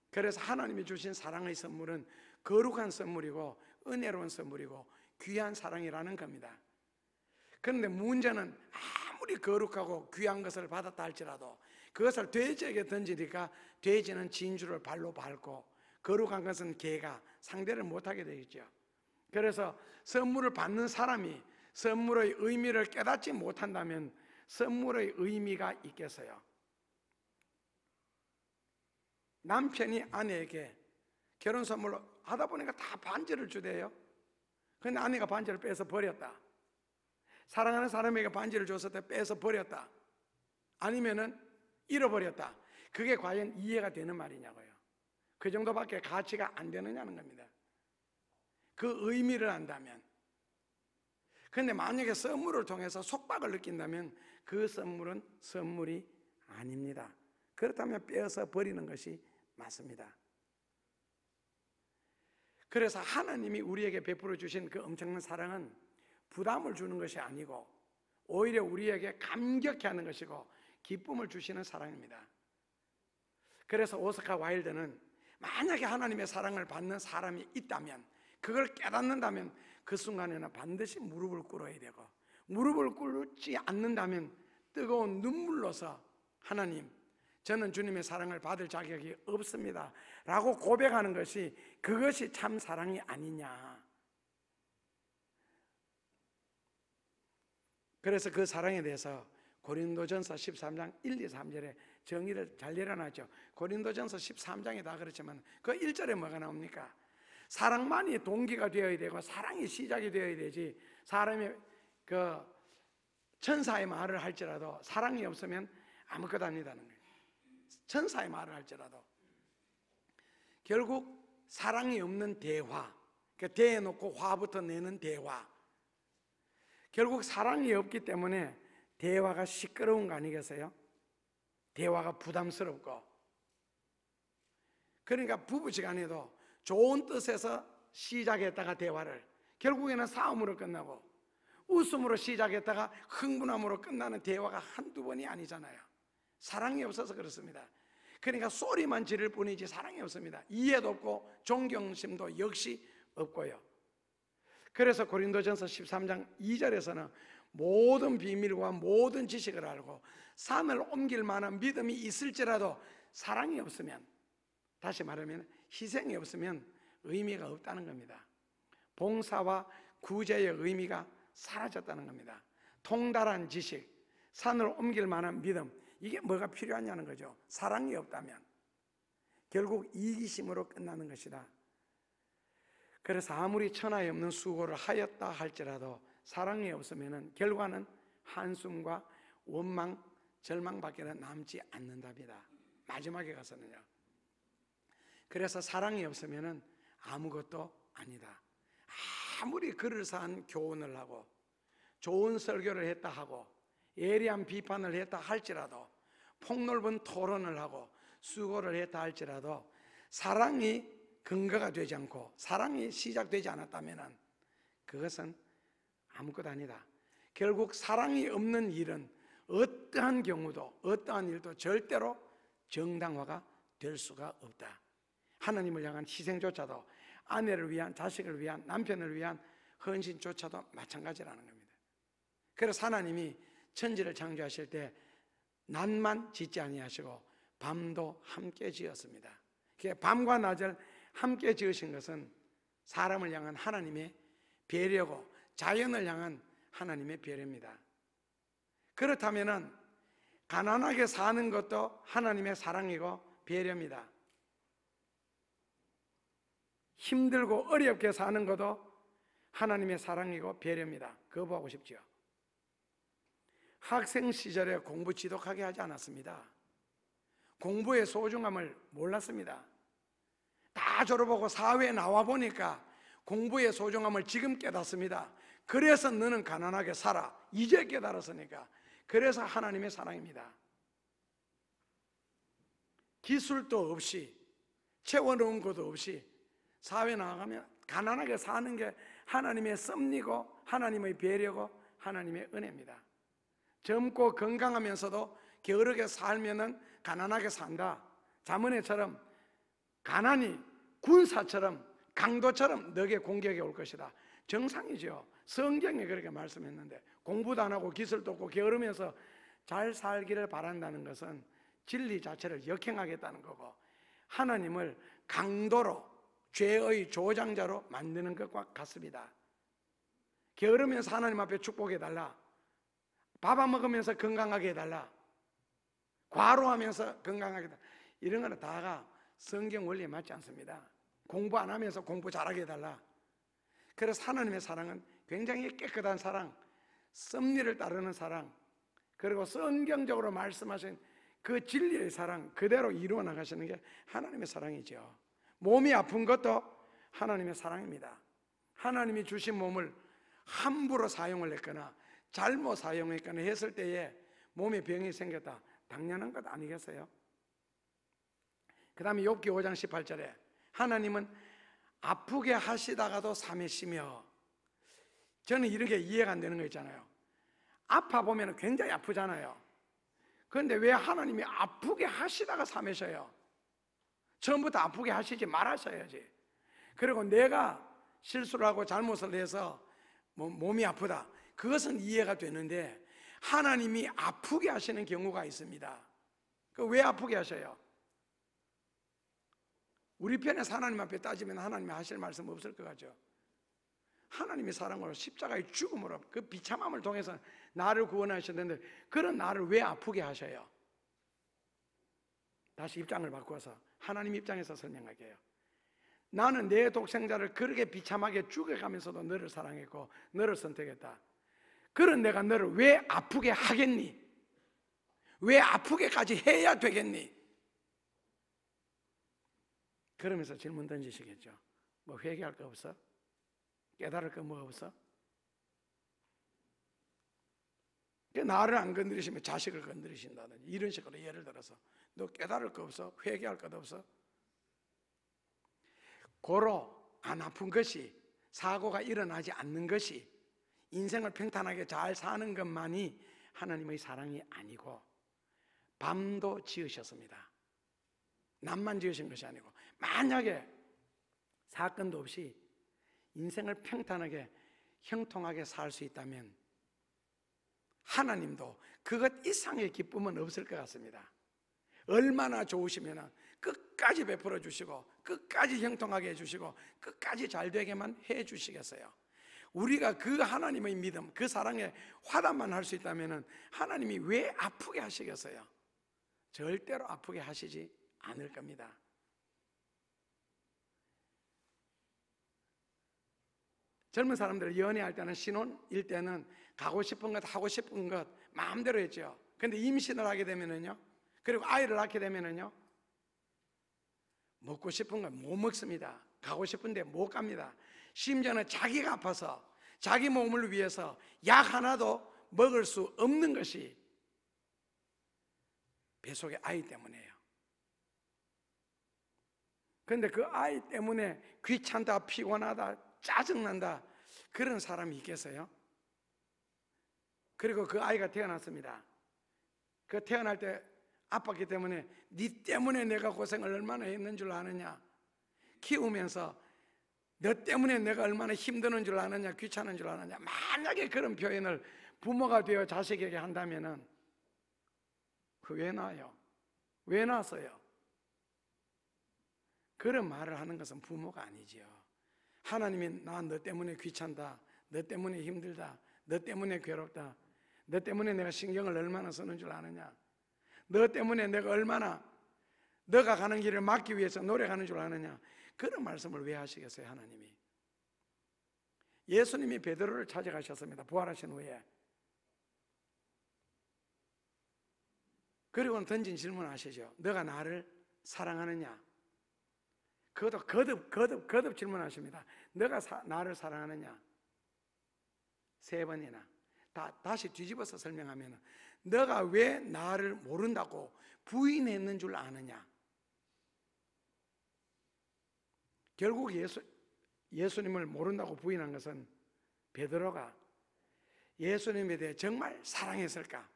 그래서 하나님이 주신 사랑의 선물은 거룩한 선물이고 은혜로운 선물이고 귀한 사랑이라는 겁니다. 그런데 문제는 아무리 거룩하고 귀한 것을 받았다 할지라도 그것을 돼지에게 던지니까 돼지는 진주를 발로 밟고 거룩한 것은 개가 상대를 못하게 되겠죠. 그래서 선물을 받는 사람이 선물의 의미를 깨닫지 못한다면 선물의 의미가 있겠어요? 남편이 아내에게 결혼 선물로 하다 보니까 다 반지를 주대요. 그런데 아내가 반지를 빼서 버렸다. 사랑하는 사람에게 반지를 줬을 때 빼서 버렸다. 아니면은 잃어버렸다. 그게 과연 이해가 되는 말이냐고요. 그 정도밖에 가치가 안 되느냐는 겁니다. 그 의미를 안다면. 그런데 만약에 선물을 통해서 속박을 느낀다면 그 선물은 선물이 아닙니다. 그렇다면 빼어서 버리는 것이 맞습니다. 그래서 하나님이 우리에게 베풀어 주신 그 엄청난 사랑은 부담을 주는 것이 아니고 오히려 우리에게 감격해 하는 것이고 기쁨을 주시는 사랑입니다. 그래서 오스카 와일드는 만약에 하나님의 사랑을 받는 사람이 있다면, 그걸 깨닫는다면 그 순간에는 반드시 무릎을 꿇어야 되고, 무릎을 꿇지 않는다면 뜨거운 눈물로서 하나님, 저는 주님의 사랑을 받을 자격이 없습니다 라고 고백하는 것이, 그것이 참 사랑이 아니냐. 그래서 그 사랑에 대해서 고린도전서 13장 1, 2, 3절에 정의를 잘 내려놨죠. 고린도전서 13장이 다 그렇지만 그 1절에 뭐가 나옵니까? 사랑만이 동기가 되어야 되고 사랑이 시작이 되어야 되지, 사람이 그 천사의 말을 할지라도 사랑이 없으면 아무것도 아니다는 거예요. 천사의 말을 할지라도 결국 사랑이 없는 대화, 그 대해놓고 화부터 내는 대화, 결국 사랑이 없기 때문에 대화가 시끄러운 거 아니겠어요? 대화가 부담스럽고. 그러니까 부부지간에도 좋은 뜻에서 시작했다가 대화를 결국에는 싸움으로 끝나고, 웃음으로 시작했다가 흥분함으로 끝나는 대화가 한두 번이 아니잖아요. 사랑이 없어서 그렇습니다. 그러니까 소리만 지를 뿐이지 사랑이 없습니다. 이해도 없고 존경심도 역시 없고요. 그래서 고린도전서 13장 2절에서는 모든 비밀과 모든 지식을 알고 산을 옮길 만한 믿음이 있을지라도 사랑이 없으면, 다시 말하면 희생이 없으면 의미가 없다는 겁니다. 봉사와 구제의 의미가 사라졌다는 겁니다. 통달한 지식, 산을 옮길 만한 믿음, 이게 뭐가 필요하냐는 거죠. 사랑이 없다면 결국 이기심으로 끝나는 것이다. 그래서 아무리 천하에 없는 수고를 하였다 할지라도 사랑이 없으면 결과는 한숨과 원망, 절망밖에 남지 않는답니다. 마지막에 가서는요. 그래서 사랑이 없으면 아무것도 아니다. 아무리 글을 쌓은 교훈을 하고 좋은 설교를 했다 하고 예리한 비판을 했다 할지라도, 폭넓은 토론을 하고 수고를 했다 할지라도 사랑이 근거가 되지 않고 사랑이 시작되지 않았다면 그것은 아무것도 아니다. 결국 사랑이 없는 일은 어떠한 경우도 어떠한 일도 절대로 정당화가 될 수가 없다. 하나님을 향한 희생조차도, 아내를 위한, 자식을 위한, 남편을 위한 헌신조차도 마찬가지라는 겁니다. 그래서 하나님이 천지를 창조하실 때 낮만 짓지 아니하시고 밤도 함께 지었습니다. 밤과 낮을 함께 지으신 것은 사람을 향한 하나님의 배려고 자연을 향한 하나님의 배려입니다. 그렇다면 가난하게 사는 것도 하나님의 사랑이고 배려입니다. 힘들고 어렵게 사는 것도 하나님의 사랑이고 배려입니다. 거부하고 싶지요. 학생 시절에 공부 지독하게 하지 않았습니다. 공부의 소중함을 몰랐습니다. 다 졸업하고 사회에 나와 보니까 공부의 소중함을 지금 깨닫습니다. 그래서 너는 가난하게 살아. 이제 깨달았으니까. 그래서 하나님의 사랑입니다. 기술도 없이 채워놓은 것도 없이 사회에 나가면 가난하게 사는 게 하나님의 섭리고 하나님의 배려고 하나님의 은혜입니다. 젊고 건강하면서도 게으르게 살면은 가난하게 산다. 자문회처럼 가난이 군사처럼 강도처럼 너에게 공격이 올 것이다. 정상이죠. 성경에 그렇게 말씀했는데, 공부도 안 하고 기술도 없고 게으르면서 잘 살기를 바란다는 것은 진리 자체를 역행하겠다는 거고, 하나님을 강도로 죄의 조장자로 만드는 것과 같습니다. 게으르면서 하나님 앞에 축복해달라, 밥 안 먹으면서 건강하게 해달라, 과로하면서 건강하게 해달라, 이런 거는 다가 성경 원리에 맞지 않습니다. 공부 안 하면서 공부 잘하게 해달라. 그래서 하나님의 사랑은 굉장히 깨끗한 사랑, 섭리를 따르는 사랑, 그리고 성경적으로 말씀하신 그 진리의 사랑 그대로 이루어 나가시는 게 하나님의 사랑이죠. 몸이 아픈 것도 하나님의 사랑입니다. 하나님이 주신 몸을 함부로 사용을 했거나 잘못 사용했거나 했을 때에 몸에 병이 생겼다, 당연한 것 아니겠어요? 그 다음에 욥기 5장 18절에 하나님은 아프게 하시다가도 삼위시며, 저는 이런 게 이해가 안 되는 거 있잖아요. 아파 보면 굉장히 아프잖아요. 그런데 왜 하나님이 아프게 하시다가 삼위셔요? 처음부터 아프게 하시지 말하셔야지. 그리고 내가 실수를 하고 잘못을 해서 몸이 아프다, 그것은 이해가 되는데 하나님이 아프게 하시는 경우가 있습니다. 그 왜 아프게 하셔요? 우리 편에서 하나님 앞에 따지면 하나님이 하실 말씀 없을 것 같죠. 하나님의 사랑으로 십자가의 죽음으로 그 비참함을 통해서 나를 구원하셨는데 그런 나를 왜 아프게 하셔요? 다시 입장을 바꿔서 하나님 입장에서 설명할게요. 나는 내 독생자를 그렇게 비참하게 죽여가면서도 너를 사랑했고 너를 선택했다. 그런 내가 너를 왜 아프게 하겠니? 왜 아프게까지 해야 되겠니? 그러면서 질문 던지시겠죠. 뭐 회개할 거 없어? 깨달을 거 뭐 없어? 나를 안 건드리시면 자식을 건드리신다든지 이런 식으로 예를 들어서 너 깨달을 거 없어? 회개할 것 없어? 고로 안 아픈 것이, 사고가 일어나지 않는 것이, 인생을 평탄하게 잘 사는 것만이 하나님의 사랑이 아니고 밤도 지으셨습니다. 낮만 지으신 것이 아니고 만약에 사건도 없이 인생을 평탄하게 형통하게 살 수 있다면 하나님도 그것 이상의 기쁨은 없을 것 같습니다. 얼마나 좋으시면 끝까지 베풀어 주시고 끝까지 형통하게 해주시고 끝까지 잘 되게만 해주시겠어요. 우리가 그 하나님의 믿음, 그 사랑에 화답만 할 수 있다면 하나님이 왜 아프게 하시겠어요? 절대로 아프게 하시지 않을 겁니다. 젊은 사람들 연애할 때는, 신혼일 때는 가고 싶은 것, 하고 싶은 것 마음대로 했죠. 근데 임신을 하게 되면은요, 그리고 아이를 낳게 되면은요, 먹고 싶은 건 못 먹습니다. 가고 싶은데 못 갑니다. 심지어는 자기가 아파서 자기 몸을 위해서 약 하나도 먹을 수 없는 것이 뱃속의 아이 때문이에요. 그런데 그 아이 때문에 귀찮다, 피곤하다, 짜증난다, 그런 사람이 있겠어요? 그리고 그 아이가 태어났습니다. 그 태어날 때 아팠기 때문에 네 때문에 내가 고생을 얼마나 했는 줄 아느냐, 키우면서 너 때문에 내가 얼마나 힘드는 줄 아느냐, 귀찮은 줄 아느냐, 만약에 그런 표현을 부모가 되어 자식에게 한다면은 그 왜 낳아요? 왜 낳았어요? 그런 말을 하는 것은 부모가 아니지요. 하나님이 나 너 때문에 귀찮다, 너 때문에 힘들다, 너 때문에 괴롭다, 너 때문에 내가 신경을 얼마나 쓰는 줄 아느냐, 너 때문에 내가 얼마나 너가 가는 길을 막기 위해서 노력하는 줄 아느냐, 그런 말씀을 왜 하시겠어요? 하나님이. 예수님이 베드로를 찾아가셨습니다. 부활하신 후에. 그리고는 던진 질문을 하시죠. 너가 나를 사랑하느냐? 그것도 거듭 질문하십니다. 너가 나를 사랑하느냐? 3번이나. 다시 뒤집어서 설명하면 너가 왜 나를 모른다고 부인했는 줄 아느냐? 결국 예수님을 모른다고 부인한 것은 베드로가 예수님에 대해 정말 사랑했을까?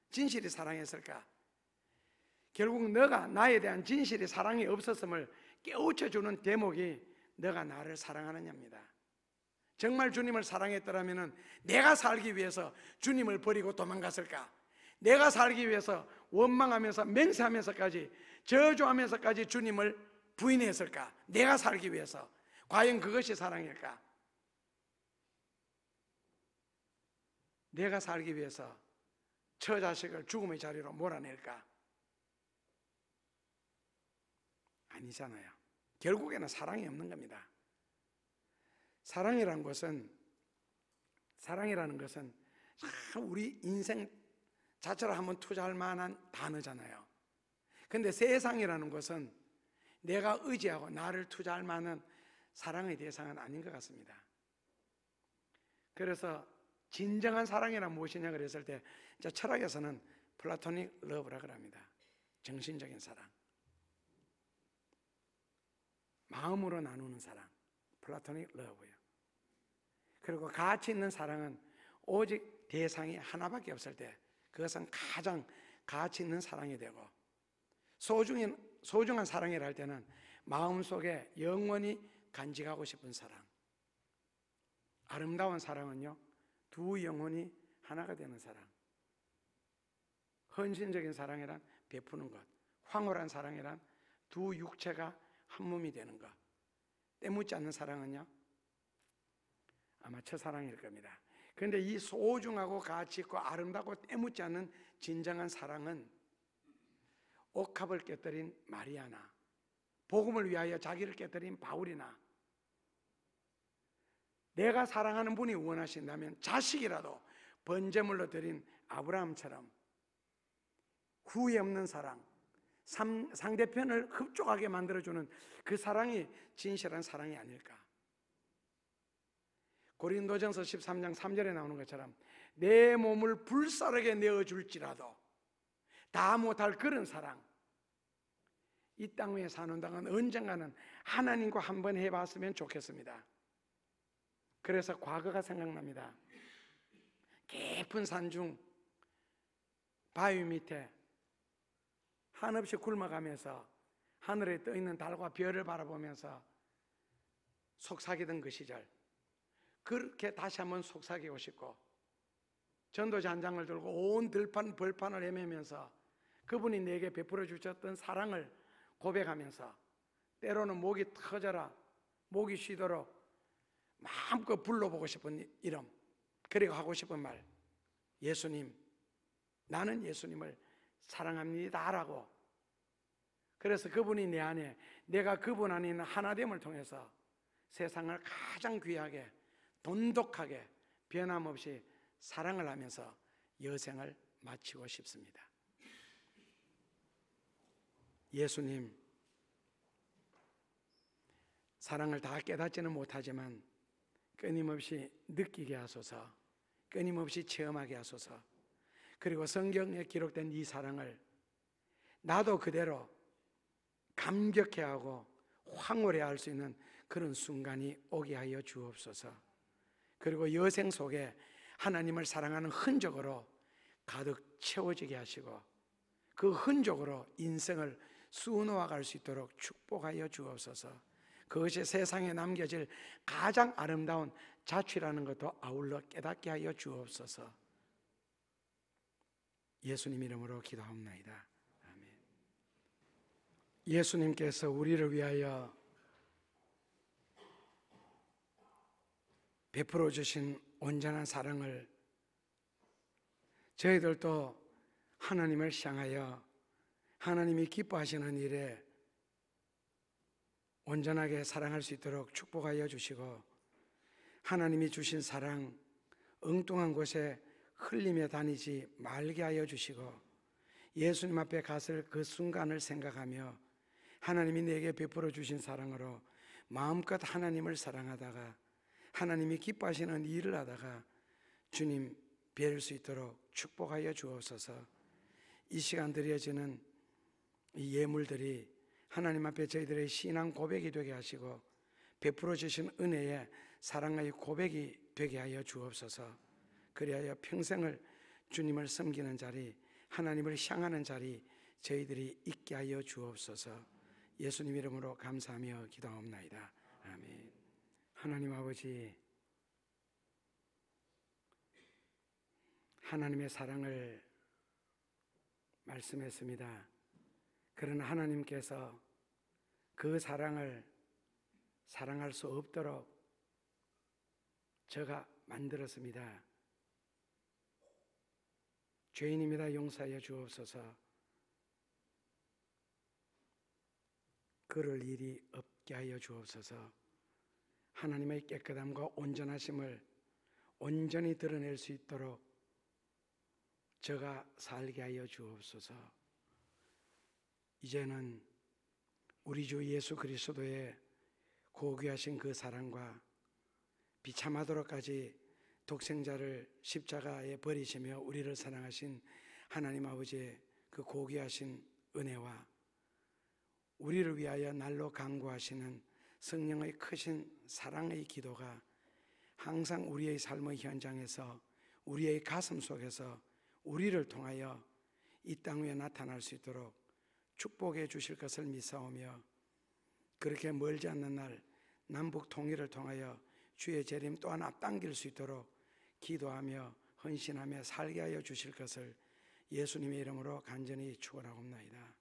진실이 사랑했을까? 결국 너가 나에 대한 진실이 사랑이 없었음을 깨우쳐주는 대목이 너가 나를 사랑하느냐입니다. 정말 주님을 사랑했더라면 내가 살기 위해서 주님을 버리고 도망갔을까? 내가 살기 위해서 원망하면서 맹세하면서까지 저주하면서까지 주님을 부인했을까? 내가 살기 위해서. 과연 그것이 사랑일까? 내가 살기 위해서 처자식을 죽음의 자리로 몰아낼까? 아니잖아요. 결국에는 사랑이 없는 겁니다. 사랑이라는 것은 우리 인생 자체로 한번 투자할 만한 단어잖아요. 근데 세상이라는 것은 내가 의지하고 나를 투자할 만한 사랑의 대상은 아닌 것 같습니다. 그래서 진정한 사랑이란 무엇이냐 그랬을 때 철학에서는 플라토닉 러브라고 합니다. 정신적인 사랑. 마음으로 나누는 사랑, 플라토닉 러브예요. 그리고 가치 있는 사랑은 오직 대상이 하나밖에 없을 때 그것은 가장 가치 있는 사랑이 되고, 소중한 사랑이라 할 때는 마음속에 영원히 간직하고 싶은 사랑. 아름다운 사랑은요, 두 영혼이 하나가 되는 사랑. 헌신적인 사랑이란 베푸는 것, 황홀한 사랑이란 두 육체가 한 몸이 되는 것. 때묻지 않는 사랑은요, 아마 첫사랑일 겁니다. 그런데 이 소중하고 가치 있고 아름답고 때묻지 않는 진정한 사랑은 옥합을 깨뜨린 마리아나, 복음을 위하여 자기를 깨뜨린 바울이나, 내가 사랑하는 분이 원하신다면 자식이라도 번제물로 드린 아브라함처럼 후회 없는 사랑, 상대편을 흡족하게 만들어주는 그 사랑이 진실한 사랑이 아닐까. 고린도전서 13장 3절에 나오는 것처럼 내 몸을 불사르게 내어줄지라도 다 못할 그런 사랑. 이 땅 위에 사는 동안 언젠가는 하나님과 한번 해봤으면 좋겠습니다. 그래서 과거가 생각납니다. 깊은 산중 바위 밑에 한없이 굶어가면서 하늘에 떠있는 달과 별을 바라보면서 속삭이던 그 시절, 그렇게 다시 한번 속삭이고 싶고, 전도자 한 장을 들고 온 들판 벌판을 헤매면서 그분이 내게 베풀어 주셨던 사랑을 고백하면서, 때로는 목이 터져라 목이 쉬도록 마음껏 불러보고 싶은 이름, 그리고 하고 싶은 말, 예수님, 나는 예수님을 사랑합니다 라고. 그래서 그분이 내 안에, 내가 그분 안에 있는 하나됨을 통해서 세상을 가장 귀하게 돈독하게 변함없이 사랑을 하면서 여생을 마치고 싶습니다. 예수님, 사랑을 다 깨닫지는 못하지만 끊임없이 느끼게 하소서, 끊임없이 체험하게 하소서. 그리고 성경에 기록된 이 사랑을 나도 그대로 감격해하고 황홀해할 수 있는 그런 순간이 오게 하여 주옵소서. 그리고 여생 속에 하나님을 사랑하는 흔적으로 가득 채워지게 하시고, 그 흔적으로 인생을 수놓아 갈 수 있도록 축복하여 주옵소서. 그것이 세상에 남겨질 가장 아름다운 자취라는 것도 아울러 깨닫게 하여 주옵소서. 예수님 이름으로 기도합니다. 아멘. 예수님께서 우리를 위하여 베풀어 주신 온전한 사랑을 저희들도 하나님을 향하여 하나님이 기뻐하시는 일에 온전하게 사랑할 수 있도록 축복하여 주시고, 하나님이 주신 사랑 엉뚱한 곳에 흘리며 다니지 말게 하여 주시고, 예수님 앞에 갔을 그 순간을 생각하며 하나님이 내게 베풀어 주신 사랑으로 마음껏 하나님을 사랑하다가 하나님이 기뻐하시는 일을 하다가 주님 뵐 수 있도록 축복하여 주옵소서. 이 시간 드려지는 이 예물들이 하나님 앞에 저희들의 신앙 고백이 되게 하시고 베풀어 주신 은혜의 사랑의 고백이 되게 하여 주옵소서. 그리하여 평생을 주님을 섬기는 자리, 하나님을 향하는 자리 저희들이 있게 하여 주옵소서. 예수님 이름으로 감사하며 기도하옵나이다. 아멘. 하나님 아버지, 하나님의 사랑을 말씀했습니다. 그러나 하나님께서 그 사랑을 사랑할 수 없도록 저가 만들었습니다. 죄인입니다. 용서하여 주옵소서. 그럴 일이 없게 하여 주옵소서. 하나님의 깨끗함과 온전하심을 온전히 드러낼 수 있도록 저가 살게 하여 주옵소서. 이제는 우리 주 예수 그리스도의 고귀하신 그 사랑과 비참하도록까지 독생자를 십자가에 버리시며 우리를 사랑하신 하나님 아버지의 그 고귀하신 은혜와 우리를 위하여 날로 간구하시는 성령의 크신 사랑의 기도가 항상 우리의 삶의 현장에서, 우리의 가슴 속에서 우리를 통하여 이 땅 위에 나타날 수 있도록 축복해 주실 것을 믿사오며, 그렇게 멀지 않는 날 남북 통일을 통하여 주의 재림 또한 앞당길 수 있도록 기도하며 헌신하며 살게 하여 주실 것을 예수님의 이름으로 간절히 축원하옵나이다.